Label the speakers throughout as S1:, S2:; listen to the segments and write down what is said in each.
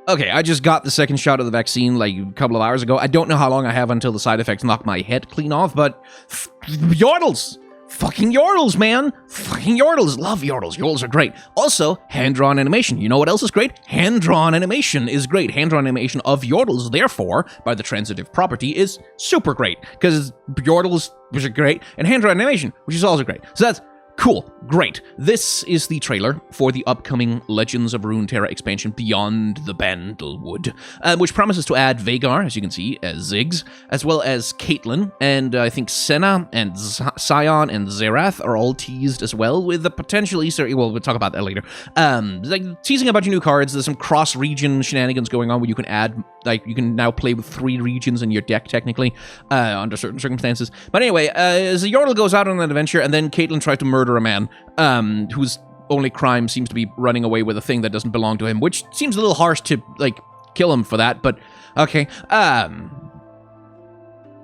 S1: Okay, I just got the second shot of the vaccine like a couple of hours ago. I don't know how long I have until the side effects knock my head clean off, but Yordles! Fucking Yordles, man! Fucking Yordles! Love Yordles. Yordles are great. Also, hand-drawn animation. You know what else is great? Hand-drawn animation is great. Hand-drawn animation of Yordles, therefore, by the transitive property, is super great. Because Yordles, which are great, and hand-drawn animation, which is also great. So that's cool. Great. This is the trailer for the upcoming Legends of Runeterra expansion Beyond the Bandlewood, which promises to add Vhagar, as you can see, as Ziggs, as well as Caitlyn, and I think Senna and Sion and Xerath are all teased as well, with the potential Easter... Well, we'll talk about that later. Like, teasing a bunch of new cards. There's some cross-region shenanigans going on where you can add... Like, you can now play with 3 regions in your deck, technically, under certain circumstances. But anyway, as Yordle goes out on an adventure, and then Caitlyn tries to murder a man, whose only crime seems to be running away with a thing that doesn't belong to him, which seems a little harsh to, like, kill him for that, but okay.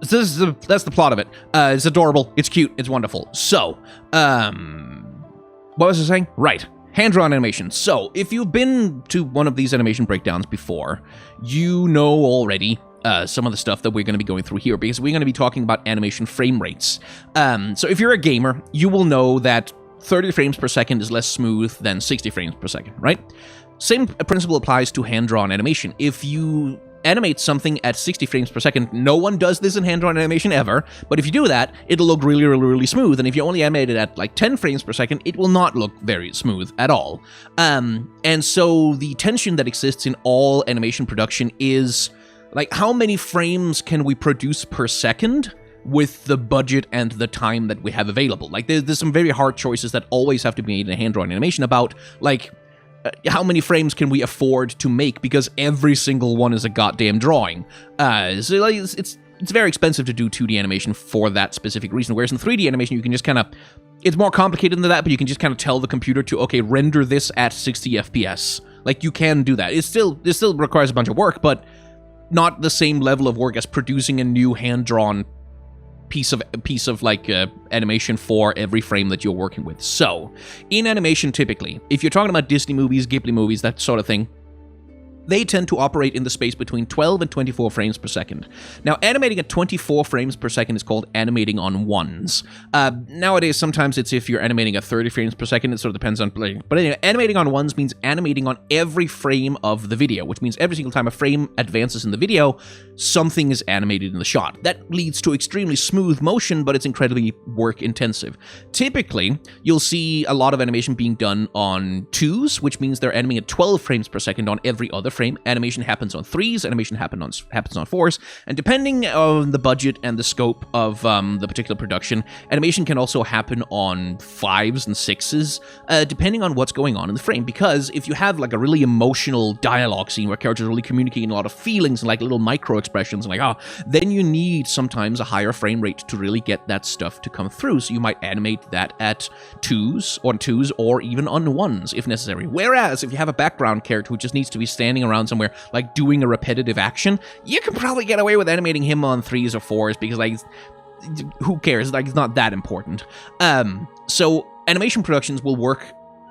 S1: So that's the plot of it. It's adorable, it's cute, it's wonderful. So, what was I saying? Right. Hand-drawn animation. So, if you've been to one of these animation breakdowns before, you know already some of the stuff that we're going to be going through here, because we're going to be talking about animation frame rates. So if you're a gamer, you will know that 30 frames per second is less smooth than 60 frames per second, right? Same principle applies to hand-drawn animation. If you animate something at 60 frames per second, no one does this in hand-drawn animation ever, but if you do that, it'll look really, really, really smooth, and if you only animate it at like 10 frames per second, it will not look very smooth at all. And so the tension that exists in all animation production is, like, how many frames can we produce per second with the budget and the time that we have available? Like, there's some very hard choices that always have to be made in a hand-drawn animation about, like, how many frames can we afford to make, because every single one is a goddamn drawing. So like, it's very expensive to do 2D animation for that specific reason, whereas in 3D animation you can just kind of... It's more complicated than that, but you can just kind of tell the computer to, okay, render this at 60 FPS. Like, you can do that. It still requires a bunch of work, but not the same level of work as producing a new hand-drawn piece of like animation for every frame that you're working with. So, in animation, typically, if you're talking about Disney movies, Ghibli movies, that sort of thing, they tend to operate in the space between 12 and 24 frames per second. Now, animating at 24 frames per second is called animating on ones. Nowadays, sometimes it's if you're animating at 30 frames per second, it sort of depends on playing. But anyway, animating on ones means animating on every frame of the video, which means every single time a frame advances in the video, something is animated in the shot. That leads to extremely smooth motion, but it's incredibly work-intensive. Typically, you'll see a lot of animation being done on 2s, which means they're animating at 12 frames per second on every other frame. Animation happens on 3s, animation happens on 4s, and depending on the budget and the scope of the particular production, animation can also happen on 5s and 6s, depending on what's going on in the frame, because if you have like a really emotional dialogue scene where characters are really communicating a lot of feelings and like little micro expressions and like, then you need sometimes a higher frame rate to really get that stuff to come through, so you might animate that at 2s or even on 1s if necessary. Whereas if you have a background character who just needs to be standing around somewhere, like doing a repetitive action, you can probably get away with animating him on 3s or 4s because, like, who cares? Like, it's not that important. So animation productions will work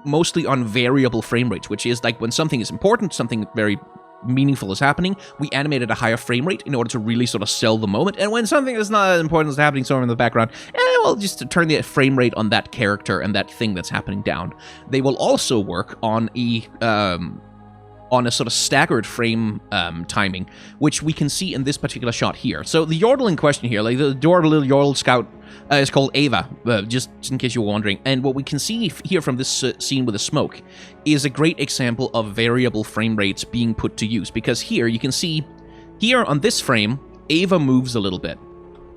S1: mostly on variable frame rates, which is like when something is important, something very meaningful is happening, we animate at a higher frame rate in order to really sort of sell the moment. And when something that's not as important is happening somewhere in the background, well, just to turn the frame rate on that character and that thing that's happening down. They will also work on a sort of staggered frame timing, which we can see in this particular shot here. So the Yordle in question here, like the adorable little Yordle scout, is called Ava, just in case you were wondering. And what we can see here from this scene with the smoke is a great example of variable frame rates being put to use, because here you can see, here on this frame, Ava moves a little bit.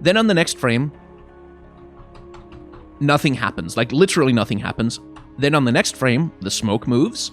S1: Then on the next frame, nothing happens, like literally nothing happens. Then on the next frame, the smoke moves,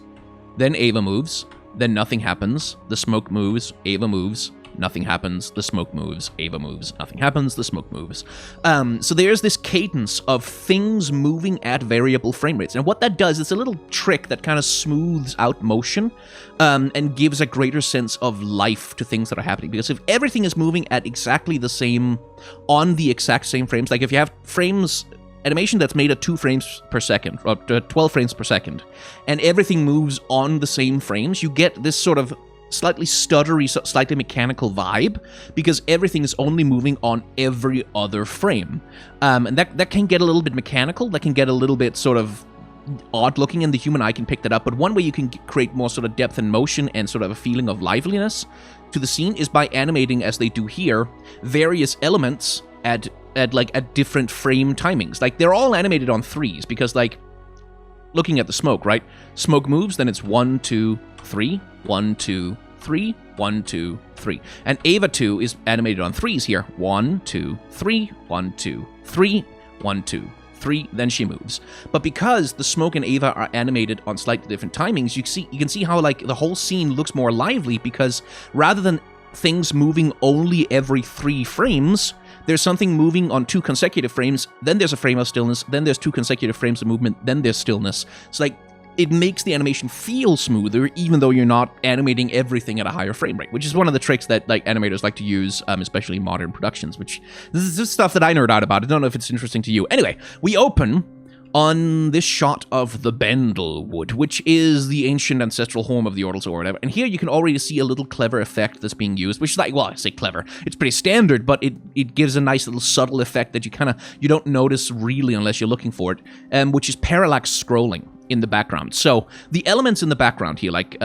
S1: then Ava moves, then nothing happens, the smoke moves, Ava moves, nothing happens, the smoke moves, Ava moves, nothing happens, the smoke moves. So there's this cadence of things moving at variable frame rates. And what that does, it's a little trick that kind of smooths out motion and gives a greater sense of life to things that are happening. Because if everything is moving at exactly the same, on the exact same frames, like if you have frames... animation that's made at 2 frames per second, or 12 frames per second, and everything moves on the same frames, you get this sort of slightly stuttery, slightly mechanical vibe, because everything is only moving on every other frame. And that can get a little bit mechanical, that can get a little bit sort of odd looking, and the human eye can pick that up. But one way you can create more sort of depth and motion and sort of a feeling of liveliness to the scene is by animating, as they do here, various elements at different frame timings. Like, they're all animated on 3s, because, like, looking at the smoke, right? Smoke moves, then it's 1, 2, 3, 1, 2, 3, 1, 2, 3. And Ava 2 is animated on 3s here. 1, 2, 3, 1, 2, 3, 1, 2, 3, then she moves. But because the smoke and Ava are animated on slightly different timings, you can see how, like, the whole scene looks more lively, because rather than things moving only every 3 frames, there's something moving on 2 consecutive frames, then there's a frame of stillness, then there's 2 consecutive frames of movement, then there's stillness. So, like, it makes the animation feel smoother, even though you're not animating everything at a higher frame rate, which is one of the tricks that, like, animators like to use, especially in modern productions, which this is just stuff that I nerd out about. I don't know if it's interesting to you. Anyway, we open on this shot of the Bandlewood, which is the ancient ancestral home of the Yordles or whatever. And here you can already see a little clever effect that's being used, which is like, well, I say clever. It's pretty standard, but it gives a nice little subtle effect that you don't notice really unless you're looking for it, which is parallax scrolling in the background. So the elements in the background here, like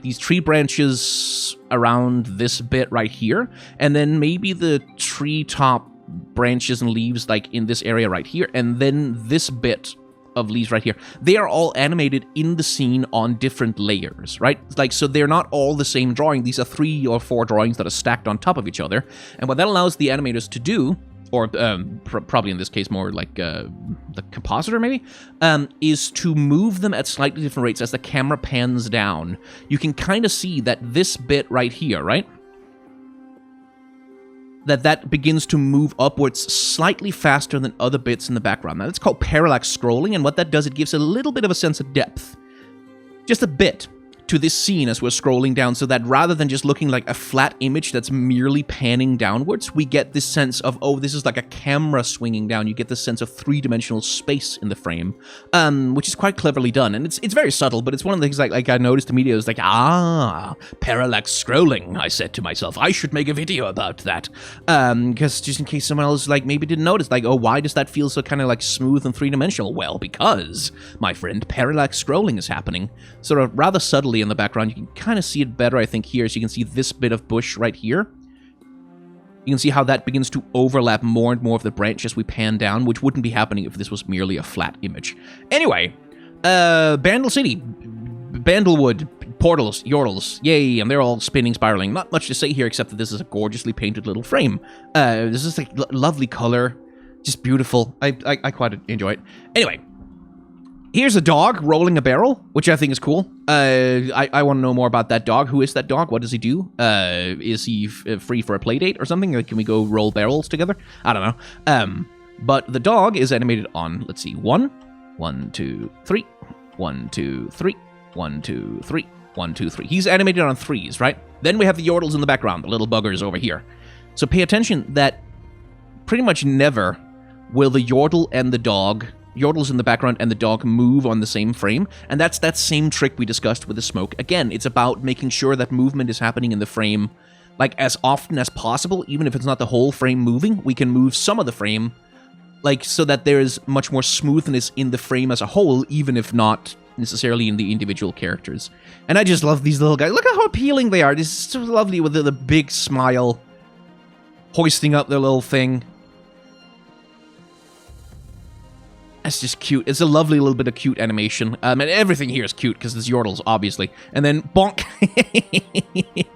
S1: these tree branches around this bit right here, and then maybe the treetop branches and leaves like in this area right here, and then this bit of leaves right here, they are all animated in the scene on different layers, right? Like, so they're not all the same drawing. These are 3 or 4 drawings that are stacked on top of each other, and what that allows the animators to do, or probably in this case more like the compositor maybe, is to move them at slightly different rates as the camera pans down. You can kind of see that this bit right here, right? That begins to move upwards slightly faster than other bits in the background. Now, that's called parallax scrolling, and what that does, it gives a little bit of a sense of depth. Just a bit. To this scene as we're scrolling down, so that rather than just looking like a flat image that's merely panning downwards, we get this sense of, oh, this is like a camera swinging down. You get this sense of 3-dimensional space in the frame, which is quite cleverly done. And it's very subtle, but it's one of the things like I noticed immediately. I was like, parallax scrolling. I said to myself, I should make a video about that. Because just in case someone else like maybe didn't notice, like, oh, why does that feel so kind of like smooth and 3-dimensional? Well, because, my friend, parallax scrolling is happening sort of rather subtly in the background. You can kind of see it better, I think, here. So you can see this bit of bush right here. You can see how that begins to overlap more and more of the branch as we pan down, which wouldn't be happening if this was merely a flat image. Anyway, Bandle City, Bandlewood, portals, Yordles, yay, and they're all spinning, spiraling. Not much to say here except that this is a gorgeously painted little frame. This is like lovely color, just beautiful. I quite enjoy it. Anyway, here's a dog rolling a barrel, which I think is cool. I want to know more about that dog. Who is that dog? What does he do? Is he free for a play date or something? Like, can we go roll barrels together? I don't know. But the dog is animated on, let's see, 1, 1, 2, 3, 1, 2, 3, 1, 2, 3, 1, 2, 3. He's animated on 3s, right? Then we have the Yordles in the background, the little buggers over here. So pay attention that pretty much never will the Yordle and the dog, Yordles in the background and the dog, move on the same frame, and that's that same trick we discussed with the smoke. Again, it's about making sure that movement is happening in the frame, like, as often as possible. Even if it's not the whole frame moving, we can move some of the frame, like, so that there is much more smoothness in the frame as a whole, even if not necessarily in the individual characters. And I just love these little guys. Look at how appealing they are. This is so lovely with the big smile, hoisting up their little thing. That's just cute. It's a lovely little bit of cute animation. And everything here is cute because it's Yordles, obviously. And then bonk,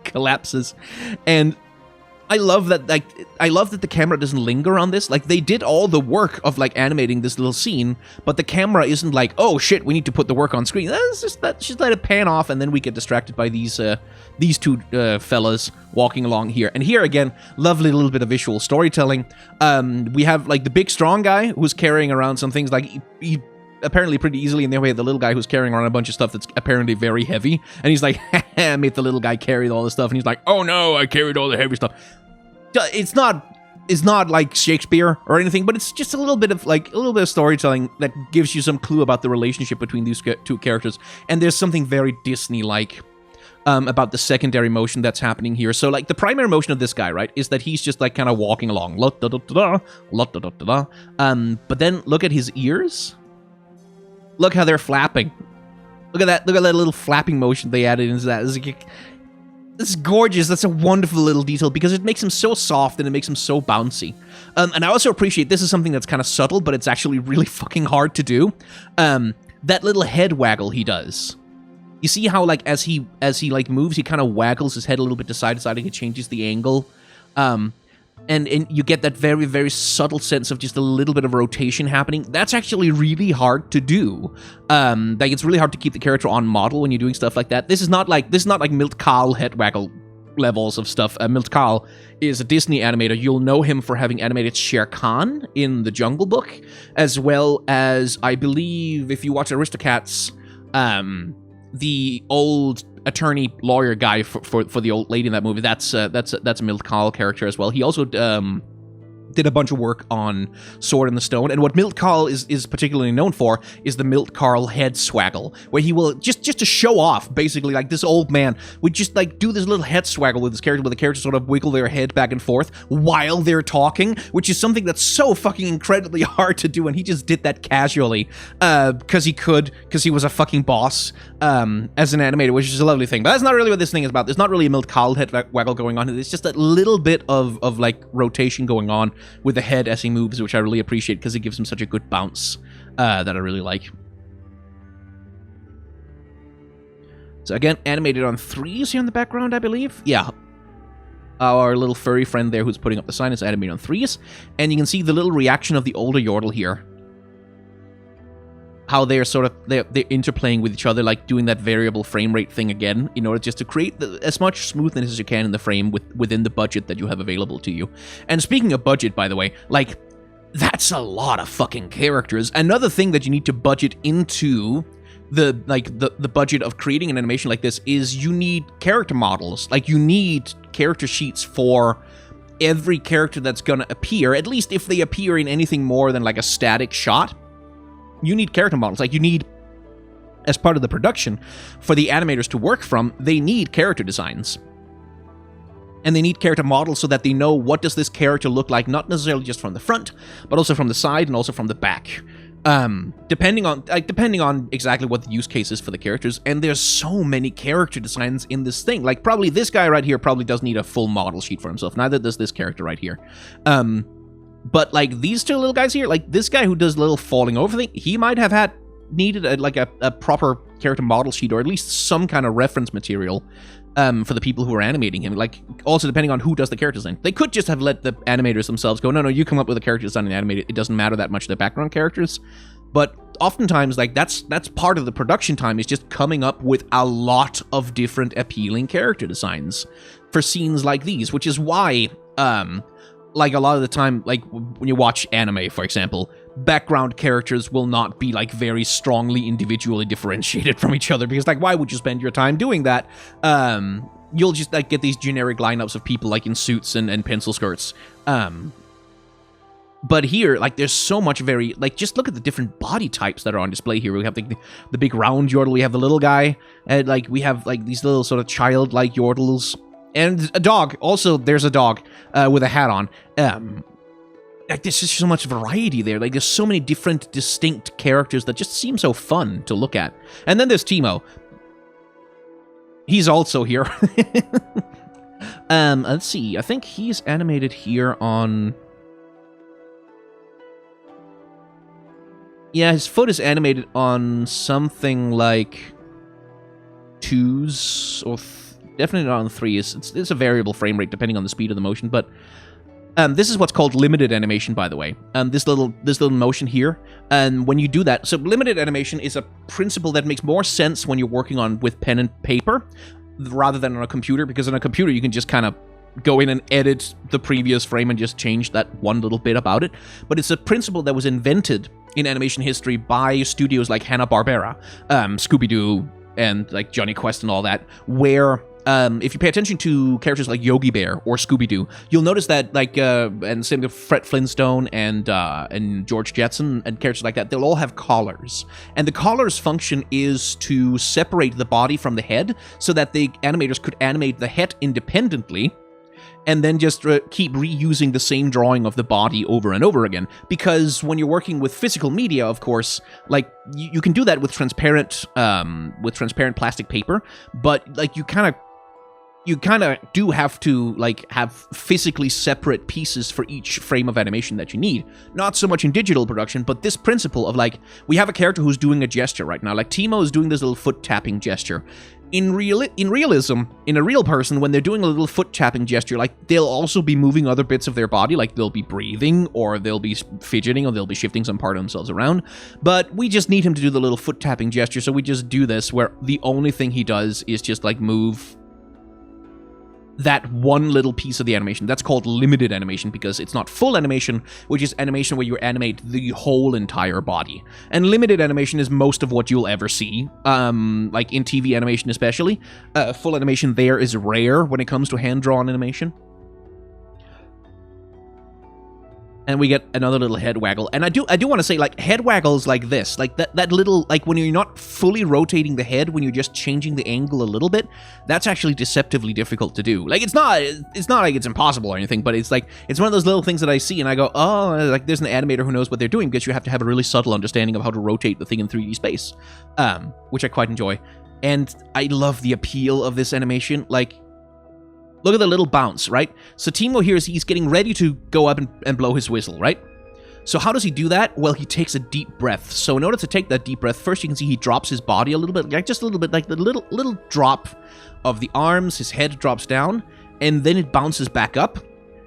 S1: collapses. And I love that. Like, I love that the camera doesn't linger on this. Like, they did all the work of like animating this little scene, but the camera isn't like, oh shit, we need to put the work on screen. That's just let it pan off, and then we get distracted by these two fellas walking along here. And here again, lovely little bit of visual storytelling. We have like the big strong guy who's carrying around some things, like he apparently pretty easily, and then we have the little guy who's carrying around a bunch of stuff that's apparently very heavy, and he's like, I made the little guy carry all the stuff, and he's like, oh no, I carried all the heavy stuff. It's not like Shakespeare or anything, but it's just a little bit of storytelling that gives you some clue about the relationship between these two characters. And there's something very Disney-like about the secondary motion that's happening here. So, like, the primary motion of this guy, right, is that he's just, like, kind of walking along. But then look at his ears. Look how they're flapping. Look at that little flapping motion they added into that. It's gorgeous. That's a wonderful little detail because it makes him so soft and it makes him so bouncy. And I also appreciate this is something that's kind of subtle, but it's actually really fucking hard to do. That little head waggle he does. You see how, like, as he like moves, he kind of waggles his head a little bit to side to side and it changes the angle. And you get that very, very subtle sense of just a little bit of rotation happening. That's actually really hard to do. Like, it's really hard to keep the character on model when you're doing stuff like that. This is not like Milt Kahl head waggle levels of stuff. Milt Kahl is a Disney animator. You'll know him for having animated Shere Khan in The Jungle Book, as well as, I believe, if you watch Aristocats, the old attorney lawyer guy for the old lady in that movie. That's a Milt Kahl character as well. He also did a bunch of work on Sword in the Stone, and what Milt Kahl is particularly known for is the Milt Kahl head swaggle, where he will just to show off, basically, like, this old man would just, like, do this little head swaggle with his character, where the characters sort of wiggle their head back and forth while they're talking, which is something that's so fucking incredibly hard to do, and he just did that casually, because he was a fucking boss, as an animator, which is a lovely thing. But that's not really what this thing is about. There's not really a Milt Kahl head waggle going on. It's just a little bit of like, rotation going on with the head as he moves, which I really appreciate because it gives him such a good bounce that I really like. So again, animated on 3s here in the background, I believe. Yeah. Our little furry friend there who's putting up the sign is animated on 3s. And you can see the little reaction of the older Yordle here. How they're sort of, they're interplaying with each other, like doing that variable frame rate thing again, in order just to create as much smoothness as you can in the frame within the budget that you have available to you. And speaking of budget, by the way, like, that's a lot of fucking characters. Another thing that you need to budget into the budget of creating an animation like this is you need character models. Like, you need character sheets for every character that's gonna appear, at least if they appear in anything more than, like, a static shot. You need character models. Like, you need, as part of the production, for the animators to work from, they need character designs. And they need character models so that they know what does this character look like, not necessarily just from the front, but also from the side and also from the back. Depending on exactly what the use case is for the characters. And there's so many character designs in this thing. Like, probably this guy right here probably does need a full model sheet for himself. Neither does this character right here. But, like, these two little guys here, like, this guy who does the little falling over thing, he might have needed a proper character model sheet, or at least some kind of reference material for the people who are animating him. Like, also depending on who does the character design. They could just have let the animators themselves go, no, you come up with a character design and animate it. It doesn't matter that much, the background characters. But oftentimes, like, that's part of the production time, is just coming up with a lot of different appealing character designs for scenes like these, which is why, like, a lot of the time, like, when you watch anime, for example, background characters will not be, like, very strongly individually differentiated from each other, because, like, why would you spend your time doing that? You'll just, like, get these generic lineups of people, like, in suits and pencil skirts. But here, like, there's so much like, just look at the different body types that are on display here. We have the big round Yordle, we have the little guy, and, like, we have, like, these little sort of childlike Yordles. And a dog. Also, there's a dog with a hat on. Like, there's just so much variety there. Like, there's so many different, distinct characters that just seem so fun to look at. And then there's Timo. He's also here. Let's see. I think he's animated here on... Yeah, his foot is animated on something like 2s or definitely not on 3s. It's a variable frame rate depending on the speed of the motion, but this is what's called limited animation, by the way. This little motion here, and when you do that, so limited animation is a principle that makes more sense when you're working with pen and paper rather than on a computer, because on a computer you can just kind of go in and edit the previous frame and just change that one little bit about it. But it's a principle that was invented in animation history by studios like Hanna-Barbera, Scooby-Doo, and like Johnny Quest and all that, where if you pay attention to characters like Yogi Bear or Scooby-Doo, you'll notice that, like, and same with Fred Flintstone and George Jetson and characters like that, they'll all have collars. And the collar's function is to separate the body from the head so that the animators could animate the head independently and then just keep reusing the same drawing of the body over and over again. Because when you're working with physical media, of course, like, you can do that with transparent plastic paper, but, like, you kind of do have to, like, have physically separate pieces for each frame of animation that you need. Not so much in digital production, but this principle of, like, we have a character who's doing a gesture right now. Like, Timo is doing this little foot-tapping gesture. In realism, in a real person, when they're doing a little foot-tapping gesture, like, they'll also be moving other bits of their body, like they'll be breathing, or they'll be fidgeting, or they'll be shifting some part of themselves around. But we just need him to do the little foot-tapping gesture, so we just do this, where the only thing he does is just, like, move that one little piece of the animation. That's called limited animation because it's not full animation, which is animation where you animate the whole entire body. And limited animation is most of what you'll ever see, like in TV animation especially. Full animation there is rare when it comes to hand-drawn animation. And we get another little head waggle. And I do want to say, like, head waggles like this, like that little, like, when you're not fully rotating the head, when you're just changing the angle a little bit, that's actually deceptively difficult to do. Like, it's not like it's impossible or anything, but it's like, it's one of those little things that I see and I go, oh, like, there's an animator who knows what they're doing, because you have to have a really subtle understanding of how to rotate the thing in 3D space, which I quite enjoy. And I love the appeal of this animation. Like, look at the little bounce, right? So Timo here he's getting ready to go up and blow his whistle, right? So how does he do that? Well, he takes a deep breath. So in order to take that deep breath, first you can see he drops his body a little bit, like just a little bit, like the little drop of the arms, his head drops down, and then it bounces back up.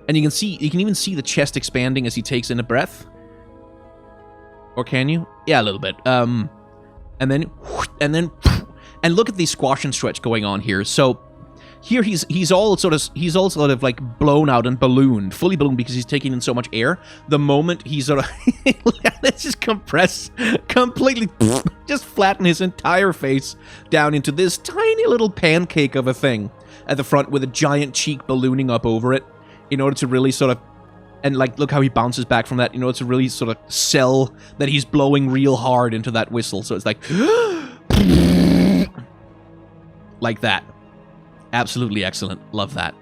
S1: And you can even see the chest expanding as he takes in a breath. Or can you? Yeah, a little bit. And look at the squash and stretch going on here. So here he's all sort of like blown out and ballooned, fully ballooned, because he's taking in so much air. The moment he's sort of let's just compress completely, just flatten his entire face down into this tiny little pancake of a thing at the front with a giant cheek ballooning up over it, in order to really sort of, and like, look how he bounces back from that, in order to really sort of sell that he's blowing real hard into that whistle. So it's like like that. Absolutely excellent. Love that.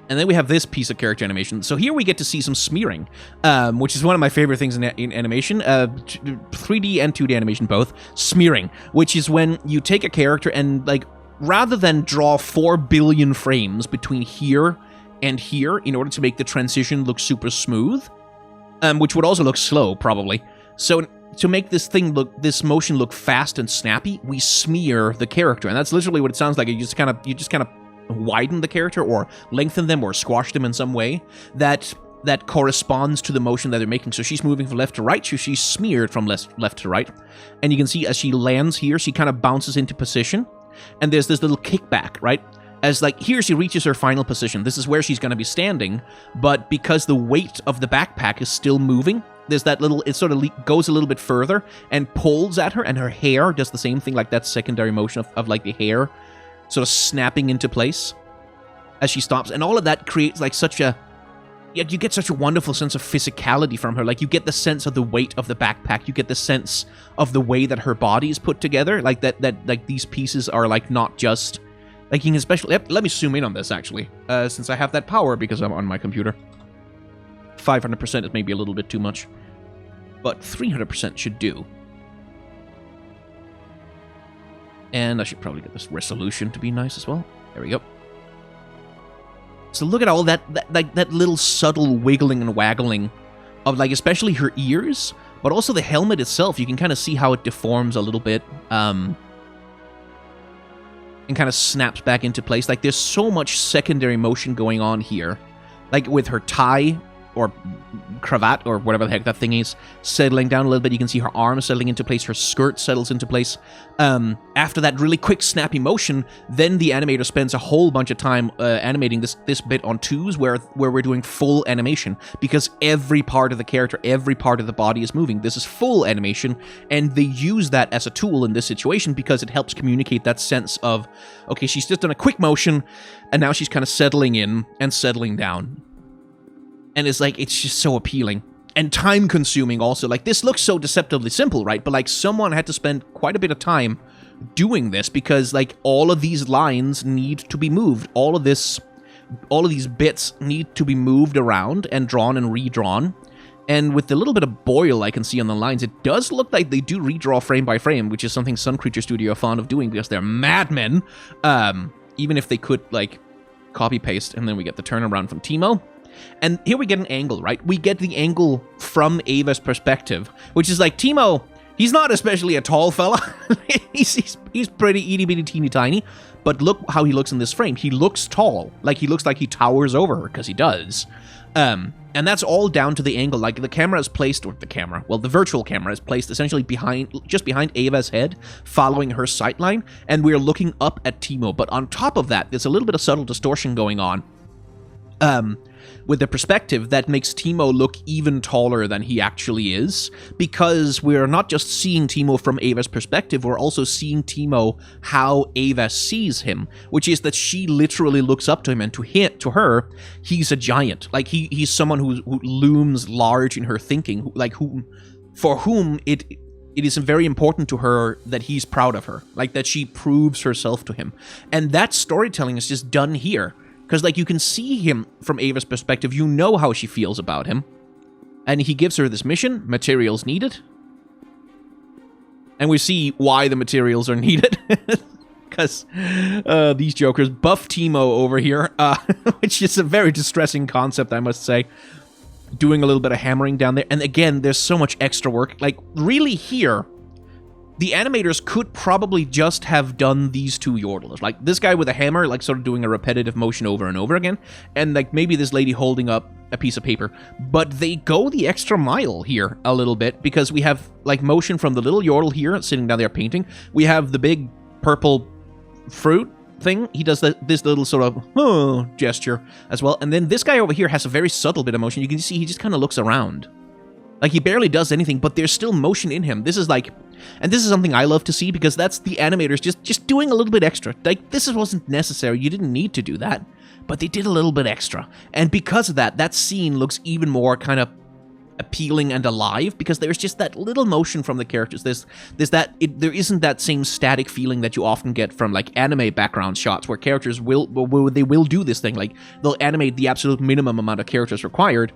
S1: And then we have this piece of character animation. So here we get to see some smearing, which is one of my favorite things in animation. 3D and 2D animation both. Smearing, which is when you take a character and, like, rather than draw 4 billion frames between here and here in order to make the transition look super smooth, which would also look slow, probably. So to make this motion look fast and snappy, we smear the character, and that's literally what it sounds like. You just kind of widen the character, or lengthen them, or squash them in some way that corresponds to the motion that they're making. So she's moving from left to right, so she's smeared from left to right, and you can see as she lands here, she kind of bounces into position, and there's this little kickback, right? As, like, here she reaches her final position. This is where she's going to be standing, but because the weight of the backpack is still moving, there's that little, it sort of goes a little bit further and pulls at her, and her hair does the same thing, like that secondary motion of like the hair sort of snapping into place as she stops. And all of that creates, like, such a, you get such a wonderful sense of physicality from her. Like, you get the sense of the weight of the backpack, you get the sense of the way that her body is put together, like that like these pieces are, like, not just, like, you can especially, let me zoom in on this, actually, since I have that power, because I'm on my computer. 500% is maybe a little bit too much, but 300% should do. And I should probably get this resolution to be nice as well. There we go. So look at all that little subtle wiggling and waggling of, like, especially her ears, but also the helmet itself. You can kind of see how it deforms a little bit, and kind of snaps back into place. Like, there's so much secondary motion going on here, like with her tie or cravat, or whatever the heck that thing is, settling down a little bit. You can see her arm settling into place, her skirt settles into place. After that really quick, snappy motion, then the animator spends a whole bunch of time animating this bit on twos, where we're doing full animation, because every part of the character, every part of the body is moving. This is full animation, and they use that as a tool in this situation because it helps communicate that sense of, okay, she's just done a quick motion, and now she's kind of settling in and settling down. And it's like, it's just so appealing. And time-consuming also. Like, this looks so deceptively simple, right? But, like, someone had to spend quite a bit of time doing this because, like, all of these lines need to be moved. All of these bits need to be moved around and drawn and redrawn. And with the little bit of boil I can see on the lines, it does look like they do redraw frame by frame, which is something Sun Creature Studio are fond of doing because they're madmen. Even if they could, like, copy-paste, and then we get the turnaround from Teemo. And here we get an angle, right? We get the angle from Ava's perspective, which is like, Teemo, he's not especially a tall fella. he's pretty itty-bitty teeny-tiny, but look how he looks in this frame. He looks tall. Like, he looks like he towers over her, because he does. And that's all down to the angle. Like, the camera is placed, or the virtual camera is placed essentially just behind Ava's head, following her sightline, and we're looking up at Teemo. But on top of that, there's a little bit of subtle distortion going on. With the perspective that makes Teemo look even taller than he actually is, because we're not just seeing Teemo from Ava's perspective, we're also seeing Teemo how Ava sees him, which is that she literally looks up to him, and to her, he's a giant. Like, he's someone who looms large in her thinking, for whom it is very important to her that he's proud of her, like that she proves herself to him. And that storytelling is just done here. Because, like, you can see him from Ava's perspective. You know how she feels about him. And he gives her this mission. Materials needed. And we see why the materials are needed. Because these jokers buff Teemo over here. Which is a very distressing concept, I must say. Doing a little bit of hammering down there. And again, there's so much extra work. Like, really here, the animators could probably just have done these two Yordles. Like, this guy with a hammer, like, sort of doing a repetitive motion over and over again. And, like, maybe this lady holding up a piece of paper. But they go the extra mile here a little bit, because we have, like, motion from the little Yordle here, sitting down there painting. We have the big purple fruit thing. He does this little sort of gesture as well. And then this guy over here has a very subtle bit of motion. You can see he just kind of looks around. Like, he barely does anything, but there's still motion in him. This is like... And this is something I love to see, because that's the animators just doing a little bit extra. Like, this wasn't necessary. You didn't need to do that. But they did a little bit extra. And because of that, that scene looks even more kind of appealing and alive, because there's just that little motion from the characters. There isn't that same static feeling that you often get from, like, anime background shots, where characters will do this thing. Like, they'll animate the absolute minimum amount of characters required.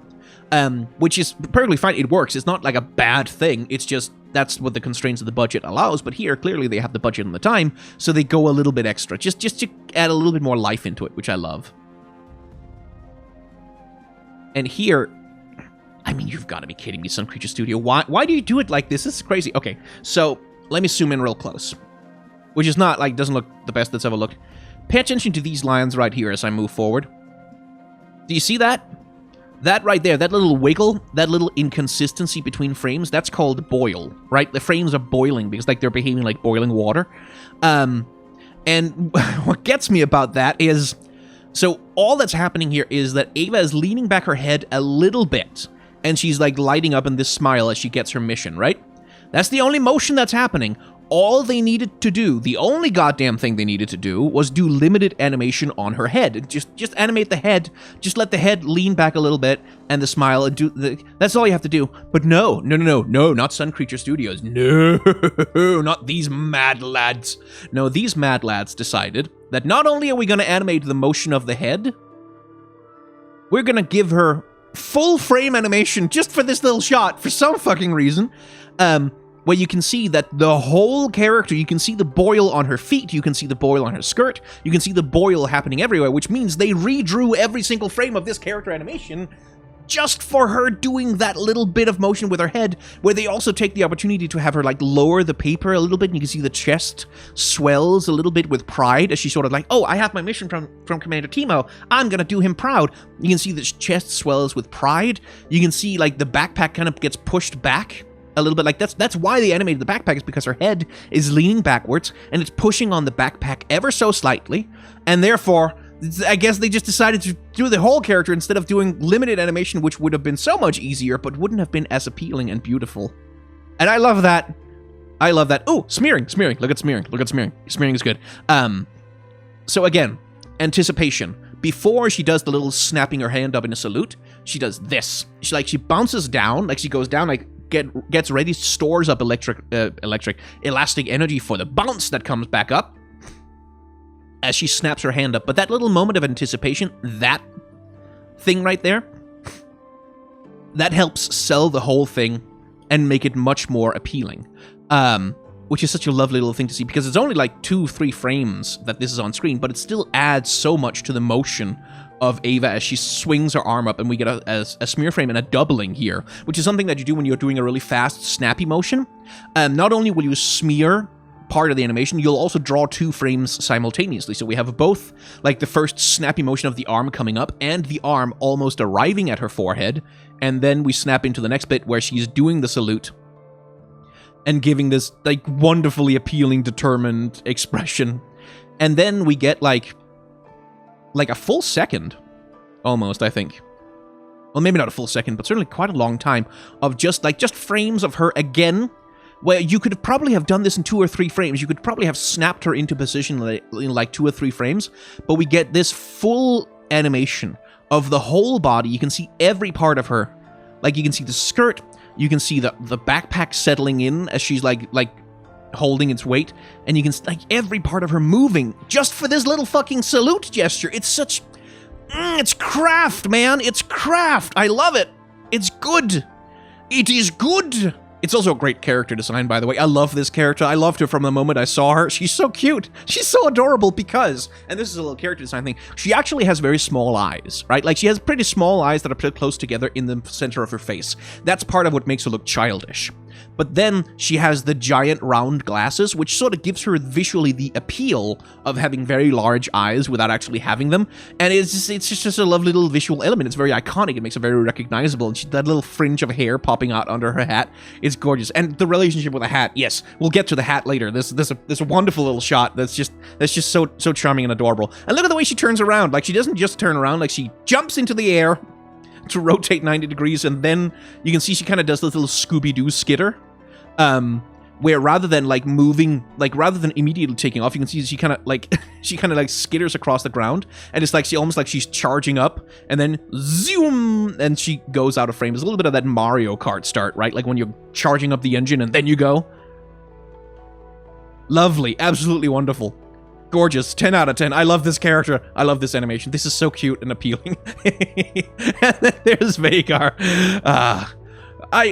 S1: Which is perfectly fine. It works. It's not like a bad thing. It's just that's what the constraints of the budget allows. But here, clearly, they have the budget and the time, so they go a little bit extra, just to add a little bit more life into it, which I love. And here, I mean, you've got to be kidding me, Sun Creature Studio. Why do you do it like this? This is crazy. Okay, so let me zoom in real close, which is not, like, doesn't look the best that's ever looked. Pay attention to these lines right here as I move forward. Do you see that? That right there, that little wiggle, that little inconsistency between frames, that's called boil, right? The frames are boiling because, like, they're behaving like boiling water. And what gets me about that is, so all that's happening here is that Ava is leaning back her head a little bit, and she's, like, lighting up in this smile as she gets her mission, right? That's the only motion that's happening. All they needed to do, the only goddamn thing they needed to do, was do limited animation on her head. Just animate the head. Just let the head lean back a little bit, and the smile, and that's all you have to do. But no, not Sun Creature Studios. No, not these mad lads. No, these mad lads decided that not only are we going to animate the motion of the head, we're going to give her full frame animation just for this little shot, for some fucking reason. Where you can see that the whole character, you can see the boil on her feet, you can see the boil on her skirt, you can see the boil happening everywhere, which means they redrew every single frame of this character animation just for her doing that little bit of motion with her head, where they also take the opportunity to have her like lower the paper a little bit, and you can see the chest swells a little bit with pride as she's sort of like, oh, I have my mission from Commander Timo, I'm gonna do him proud. You can see the chest swells with pride. You can see like the backpack kind of gets pushed back a little bit. Like that's why they animated the backpack, is because her head is leaning backwards and it's pushing on the backpack ever so slightly, and therefore I guess they just decided to do the whole character instead of doing limited animation, which would have been so much easier, but wouldn't have been as appealing and beautiful. And I love that. I love that. Oh, smearing. Look at smearing. Smearing is good. So again, anticipation. Before she does the little snapping her hand up in a salute, she does this. She bounces down, like she goes down, like gets ready, stores up elastic energy for the bounce that comes back up as she snaps her hand up. But that little moment of anticipation, that thing right there, that helps sell the whole thing and make it much more appealing. Which is such a lovely little thing to see, because it's only like 2-3 frames that this is on screen, but it still adds so much to the motion of Ava as she swings her arm up, and we get a smear frame and a doubling here, which is something that you do when you're doing a really fast, snappy motion. Not only will you smear part of the animation, you'll also draw 2 frames simultaneously. So we have both, like, the first snappy motion of the arm coming up and the arm almost arriving at her forehead, and then we snap into the next bit where she's doing the salute and giving this, like, wonderfully appealing, determined expression. And then we get, like a full second, almost, I think. Well, maybe not a full second, but certainly quite a long time of just frames of her again, where you could probably have done this in 2 or 3 frames. You could probably have snapped her into position in like 2 or 3 frames, but we get this full animation of the whole body. You can see every part of her. Like, you can see the skirt, you can see the backpack settling in as she's like holding its weight, and you can like every part of her moving just for this little fucking salute gesture. It's such it's craft, man. It's craft. I love it. It's good. It is good. It's also a great character design, by the way. I love this character. I loved her from the moment I saw her. She's so cute. She's so adorable because, and this is a little character design thing, she actually has very small eyes, right? Like, she has pretty small eyes that are put close together in the center of her face. That's part of what makes her look childish. But then she has the giant round glasses, which sort of gives her visually the appeal of having very large eyes without actually having them. And it's just a lovely little visual element. It's very iconic. It makes her very recognizable. And that little fringe of hair popping out under her hat is gorgeous. And the relationship with the hat, yes, we'll get to the hat later. There's a wonderful little shot that's just so charming and adorable. And look at the way she turns around. Like, she doesn't just turn around, like, she jumps into the air to rotate 90 degrees, and then you can see she kind of does this little Scooby-Doo skitter, where rather than immediately taking off, you can see she kind of like skitters across the ground, and it's like she's charging up, and then zoom, and she goes out of frame. There's a little bit of that Mario Kart start, right? Like when you're charging up the engine and then you go. Lovely, absolutely wonderful. Gorgeous, 10 out of 10. I love this character. I love this animation. This is so cute and appealing. And then there's Vhagar.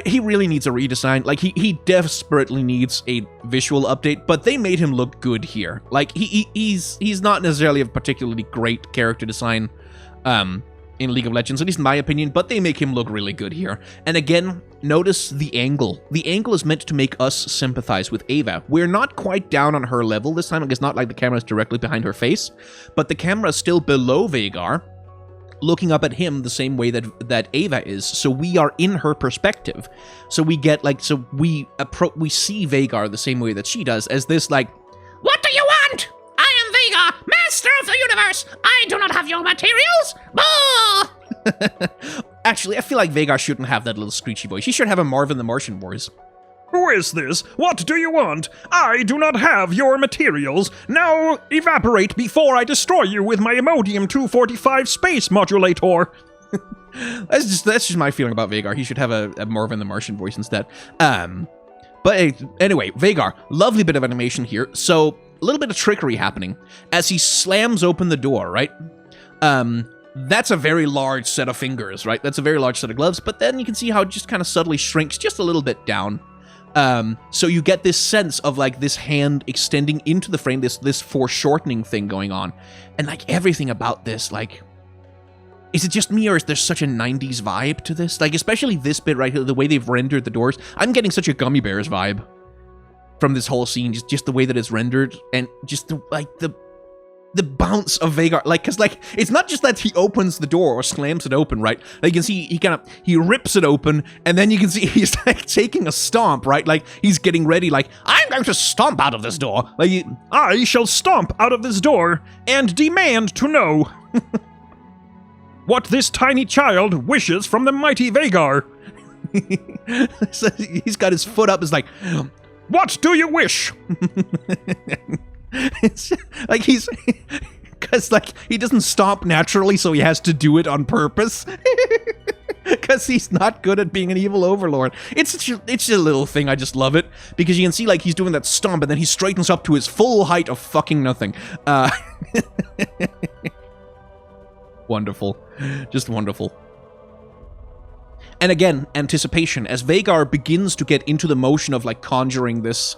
S1: He really needs a redesign. Like, he desperately needs a visual update, but they made him look good here. Like, he's not necessarily a particularly great character design in League of Legends, at least in my opinion, but they make him look really good here. And again, notice the angle. The angle is meant to make us sympathize with Ava. We're not quite down on her level this time. Like, it's not like the camera is directly behind her face, but the camera is still below Vhagar, looking up at him the same way that Ava is. So we are in her perspective. So we get we see Vhagar the same way that she does, as this like, "What do you want? I am Vhagar, master of the universe. I do not have your materials. Actually, I feel like Vhagar shouldn't have that little screechy voice. He should have a Marvin the Martian voice.
S2: Who is this? What do you want? I do not have your materials. Now evaporate before I destroy you with my Imodium 245 space modulator.
S1: That's just my feeling about Vhagar. He should have a Marvin the Martian voice instead. But anyway, Vhagar, lovely bit of animation here. So a little bit of trickery happening as he slams open the door, right? That's a very large set of fingers, right? That's a very large set of gloves, but then you can see how it just kind of subtly shrinks just a little bit down. So you get this sense of like this hand extending into the frame, this foreshortening thing going on. And like everything about this, like, Is it just me, or is there such a 90s vibe to this? Like, especially this bit right here, the way they've rendered the doors. I'm getting such a Gummy Bears vibe from this whole scene, just the way that it's rendered, and just the bounce of Vhagar, like, because, like, it's not just that he opens the door or slams it open, right? Like, you can see he rips it open, and then you can see he's, like, taking a stomp, right? Like, he's getting ready, like, I'm going to stomp out of this door. Like,
S2: I shall stomp out of this door and demand to know what this tiny child wishes from the mighty Vhagar.
S1: So he's got his foot up, it's like,
S2: what do you wish?
S1: It's like because like he doesn't stop naturally, so he has to do it on purpose. Because he's not good at being an evil overlord. It's a little thing. I just love it because you can see like he's doing that stomp, and then he straightens up to his full height of fucking nothing. Wonderful, just wonderful. And again, anticipation as Vhagar begins to get into the motion of like conjuring this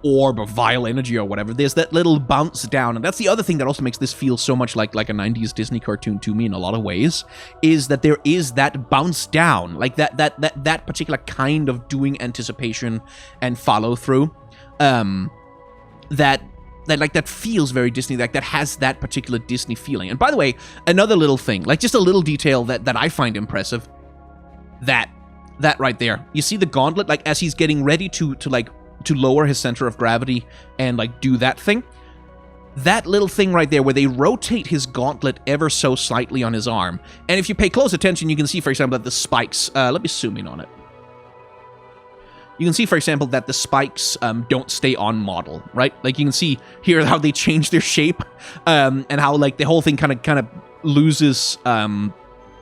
S1: orb of vile energy or whatever. There's that little bounce down, and that's the other thing that also makes this feel so much like a 90s Disney cartoon to me in a lot of ways, is that there is that bounce down, like that particular kind of doing anticipation and follow through, that feels very Disney, like that has that particular Disney feeling. And by the way, another little thing, like just a little detail that I find impressive, that right there, you see the gauntlet, like as he's getting ready to lower his center of gravity and like do that thing. That little thing right there where they rotate his gauntlet ever so slightly on his arm. And if you pay close attention, you can see, for example, that the spikes... let me zoom in on it. You can see, for example, that the spikes don't stay on model, right? Like you can see here how they change their shape, and how like the whole thing kind of loses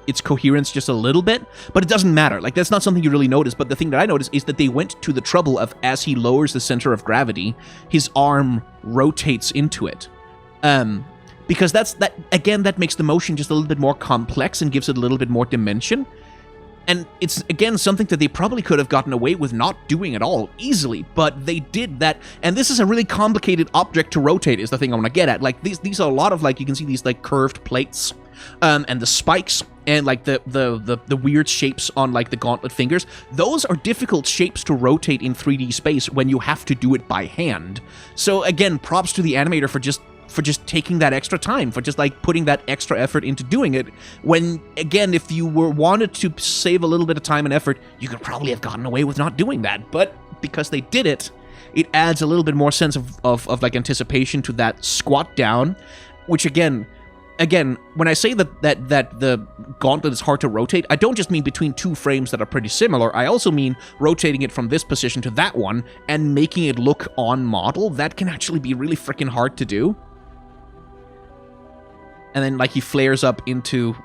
S1: its coherence just a little bit, but it doesn't matter. Like, that's not something you really notice, but the thing that I noticed is that they went to the trouble of, as he lowers the center of gravity, his arm rotates into it. Because that makes the motion just a little bit more complex and gives it a little bit more dimension. And it's, again, something that they probably could have gotten away with not doing at all easily, but they did that. And this is a really complicated object to rotate, is the thing I want to get at. Like, these are a lot of, like, you can see these, like, curved plates, and the spikes, and, like, the weird shapes on, like, the gauntlet fingers. Those are difficult shapes to rotate in 3D space when you have to do it by hand. So, again, props to the animator for just taking that extra time, for just like putting that extra effort into doing it, when, again, if you wanted to save a little bit of time and effort, you could probably have gotten away with not doing that. But because they did it, it adds a little bit more sense of like anticipation to that squat down, which again, when I say that the gauntlet is hard to rotate, I don't just mean between two frames that are pretty similar. I also mean rotating it from this position to that one and making it look on model. That can actually be really freaking hard to do. And then, like, he flares up into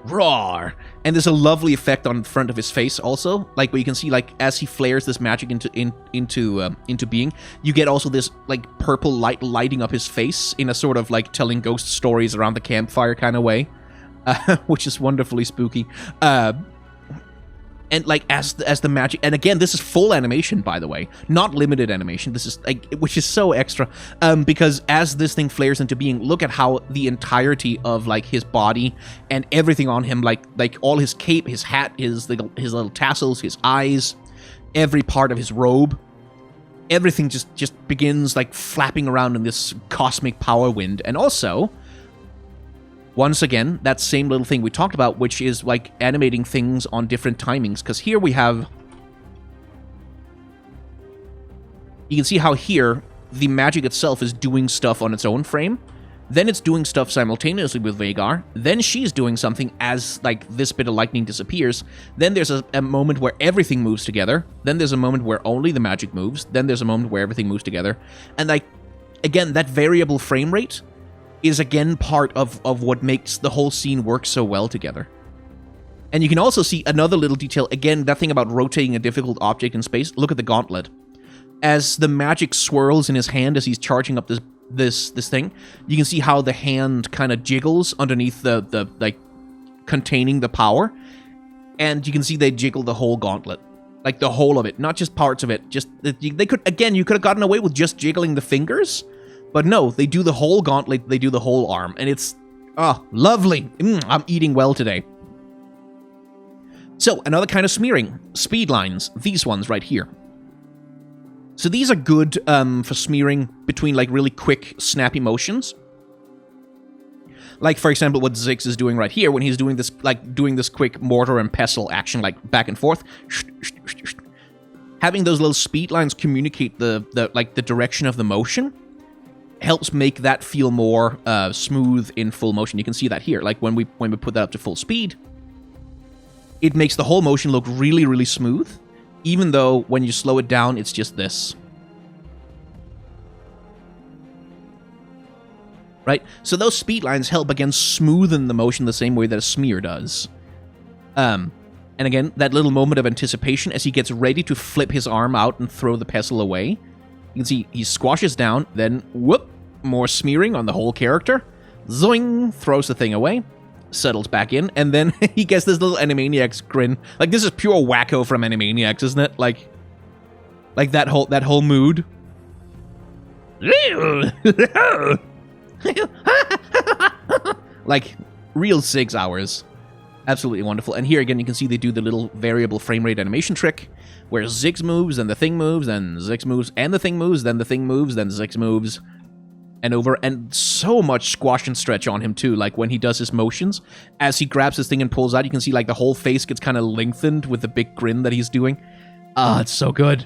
S1: roar, and there's a lovely effect on the front of his face also, like where you can see, like, as he flares this magic into being, you get also this like purple light lighting up his face in a sort of like telling ghost stories around the campfire kind of way, which is wonderfully spooky. And like as the magic, and again, this is full animation, by the way, not limited animation. This is like, which is so extra, because as this thing flares into being, look at how the entirety of like his body and everything on him, like all his cape, his hat, his little tassels, his eyes, every part of his robe, everything just begins like flapping around in this cosmic power wind. And also, once again, that same little thing we talked about, which is like animating things on different timings. Because here we have... You can see how here, the magic itself is doing stuff on its own frame. Then it's doing stuff simultaneously with Vhagar. Then she's doing something as, like, this bit of lightning disappears. Then there's a moment where everything moves together. Then there's a moment where only the magic moves. Then there's a moment where everything moves together. And, like, again, that variable frame rate is again part of what makes the whole scene work so well together. And you can also see another little detail, again, that thing about rotating a difficult object in space. Look at the gauntlet. As the magic swirls in his hand as he's charging up this thing, you can see how the hand kind of jiggles underneath the like containing the power. And you can see they jiggle the whole gauntlet. Like the whole of it, not just parts of it. Just they could, again, you could have gotten away with just jiggling the fingers. But no, they do the whole gauntlet, they do the whole arm, and it's Oh, lovely. I'm eating well today. So, another kind of smearing. Speed lines. These ones right here. So these are good for smearing between, like, really quick, snappy motions. Like, for example, what Ziggs is doing right here when he's doing this, like, doing this quick mortar and pestle action, like, back and forth. Having those little speed lines communicate the direction of the motion helps make that feel more smooth in full motion. You can see that here. Like, when we put that up to full speed, it makes the whole motion look really, really smooth, even though when you slow it down, it's just this. Right? So those speed lines help, again, smoothen the motion the same way that a smear does. And again, that little moment of anticipation as he gets ready to flip his arm out and throw the pestle away. You can see he squashes down, then whoop, more smearing on the whole character. Zoing, throws the thing away, settles back in, and then he gets this little Animaniacs grin. Like, this is pure wacko from Animaniacs, isn't it? Like that whole mood. Like, real 6 hours. Absolutely wonderful. And here again, you can see they do the little variable frame rate animation trick, where Ziggs moves, then the thing moves, then Ziggs moves, and the thing moves, then the thing moves, then Ziggs moves, and over. And so much squash and stretch on him, too. Like, when he does his motions, as he grabs this thing and pulls out, you can see, like, the whole face gets kind of lengthened with the big grin that he's doing. Ah, it's so good.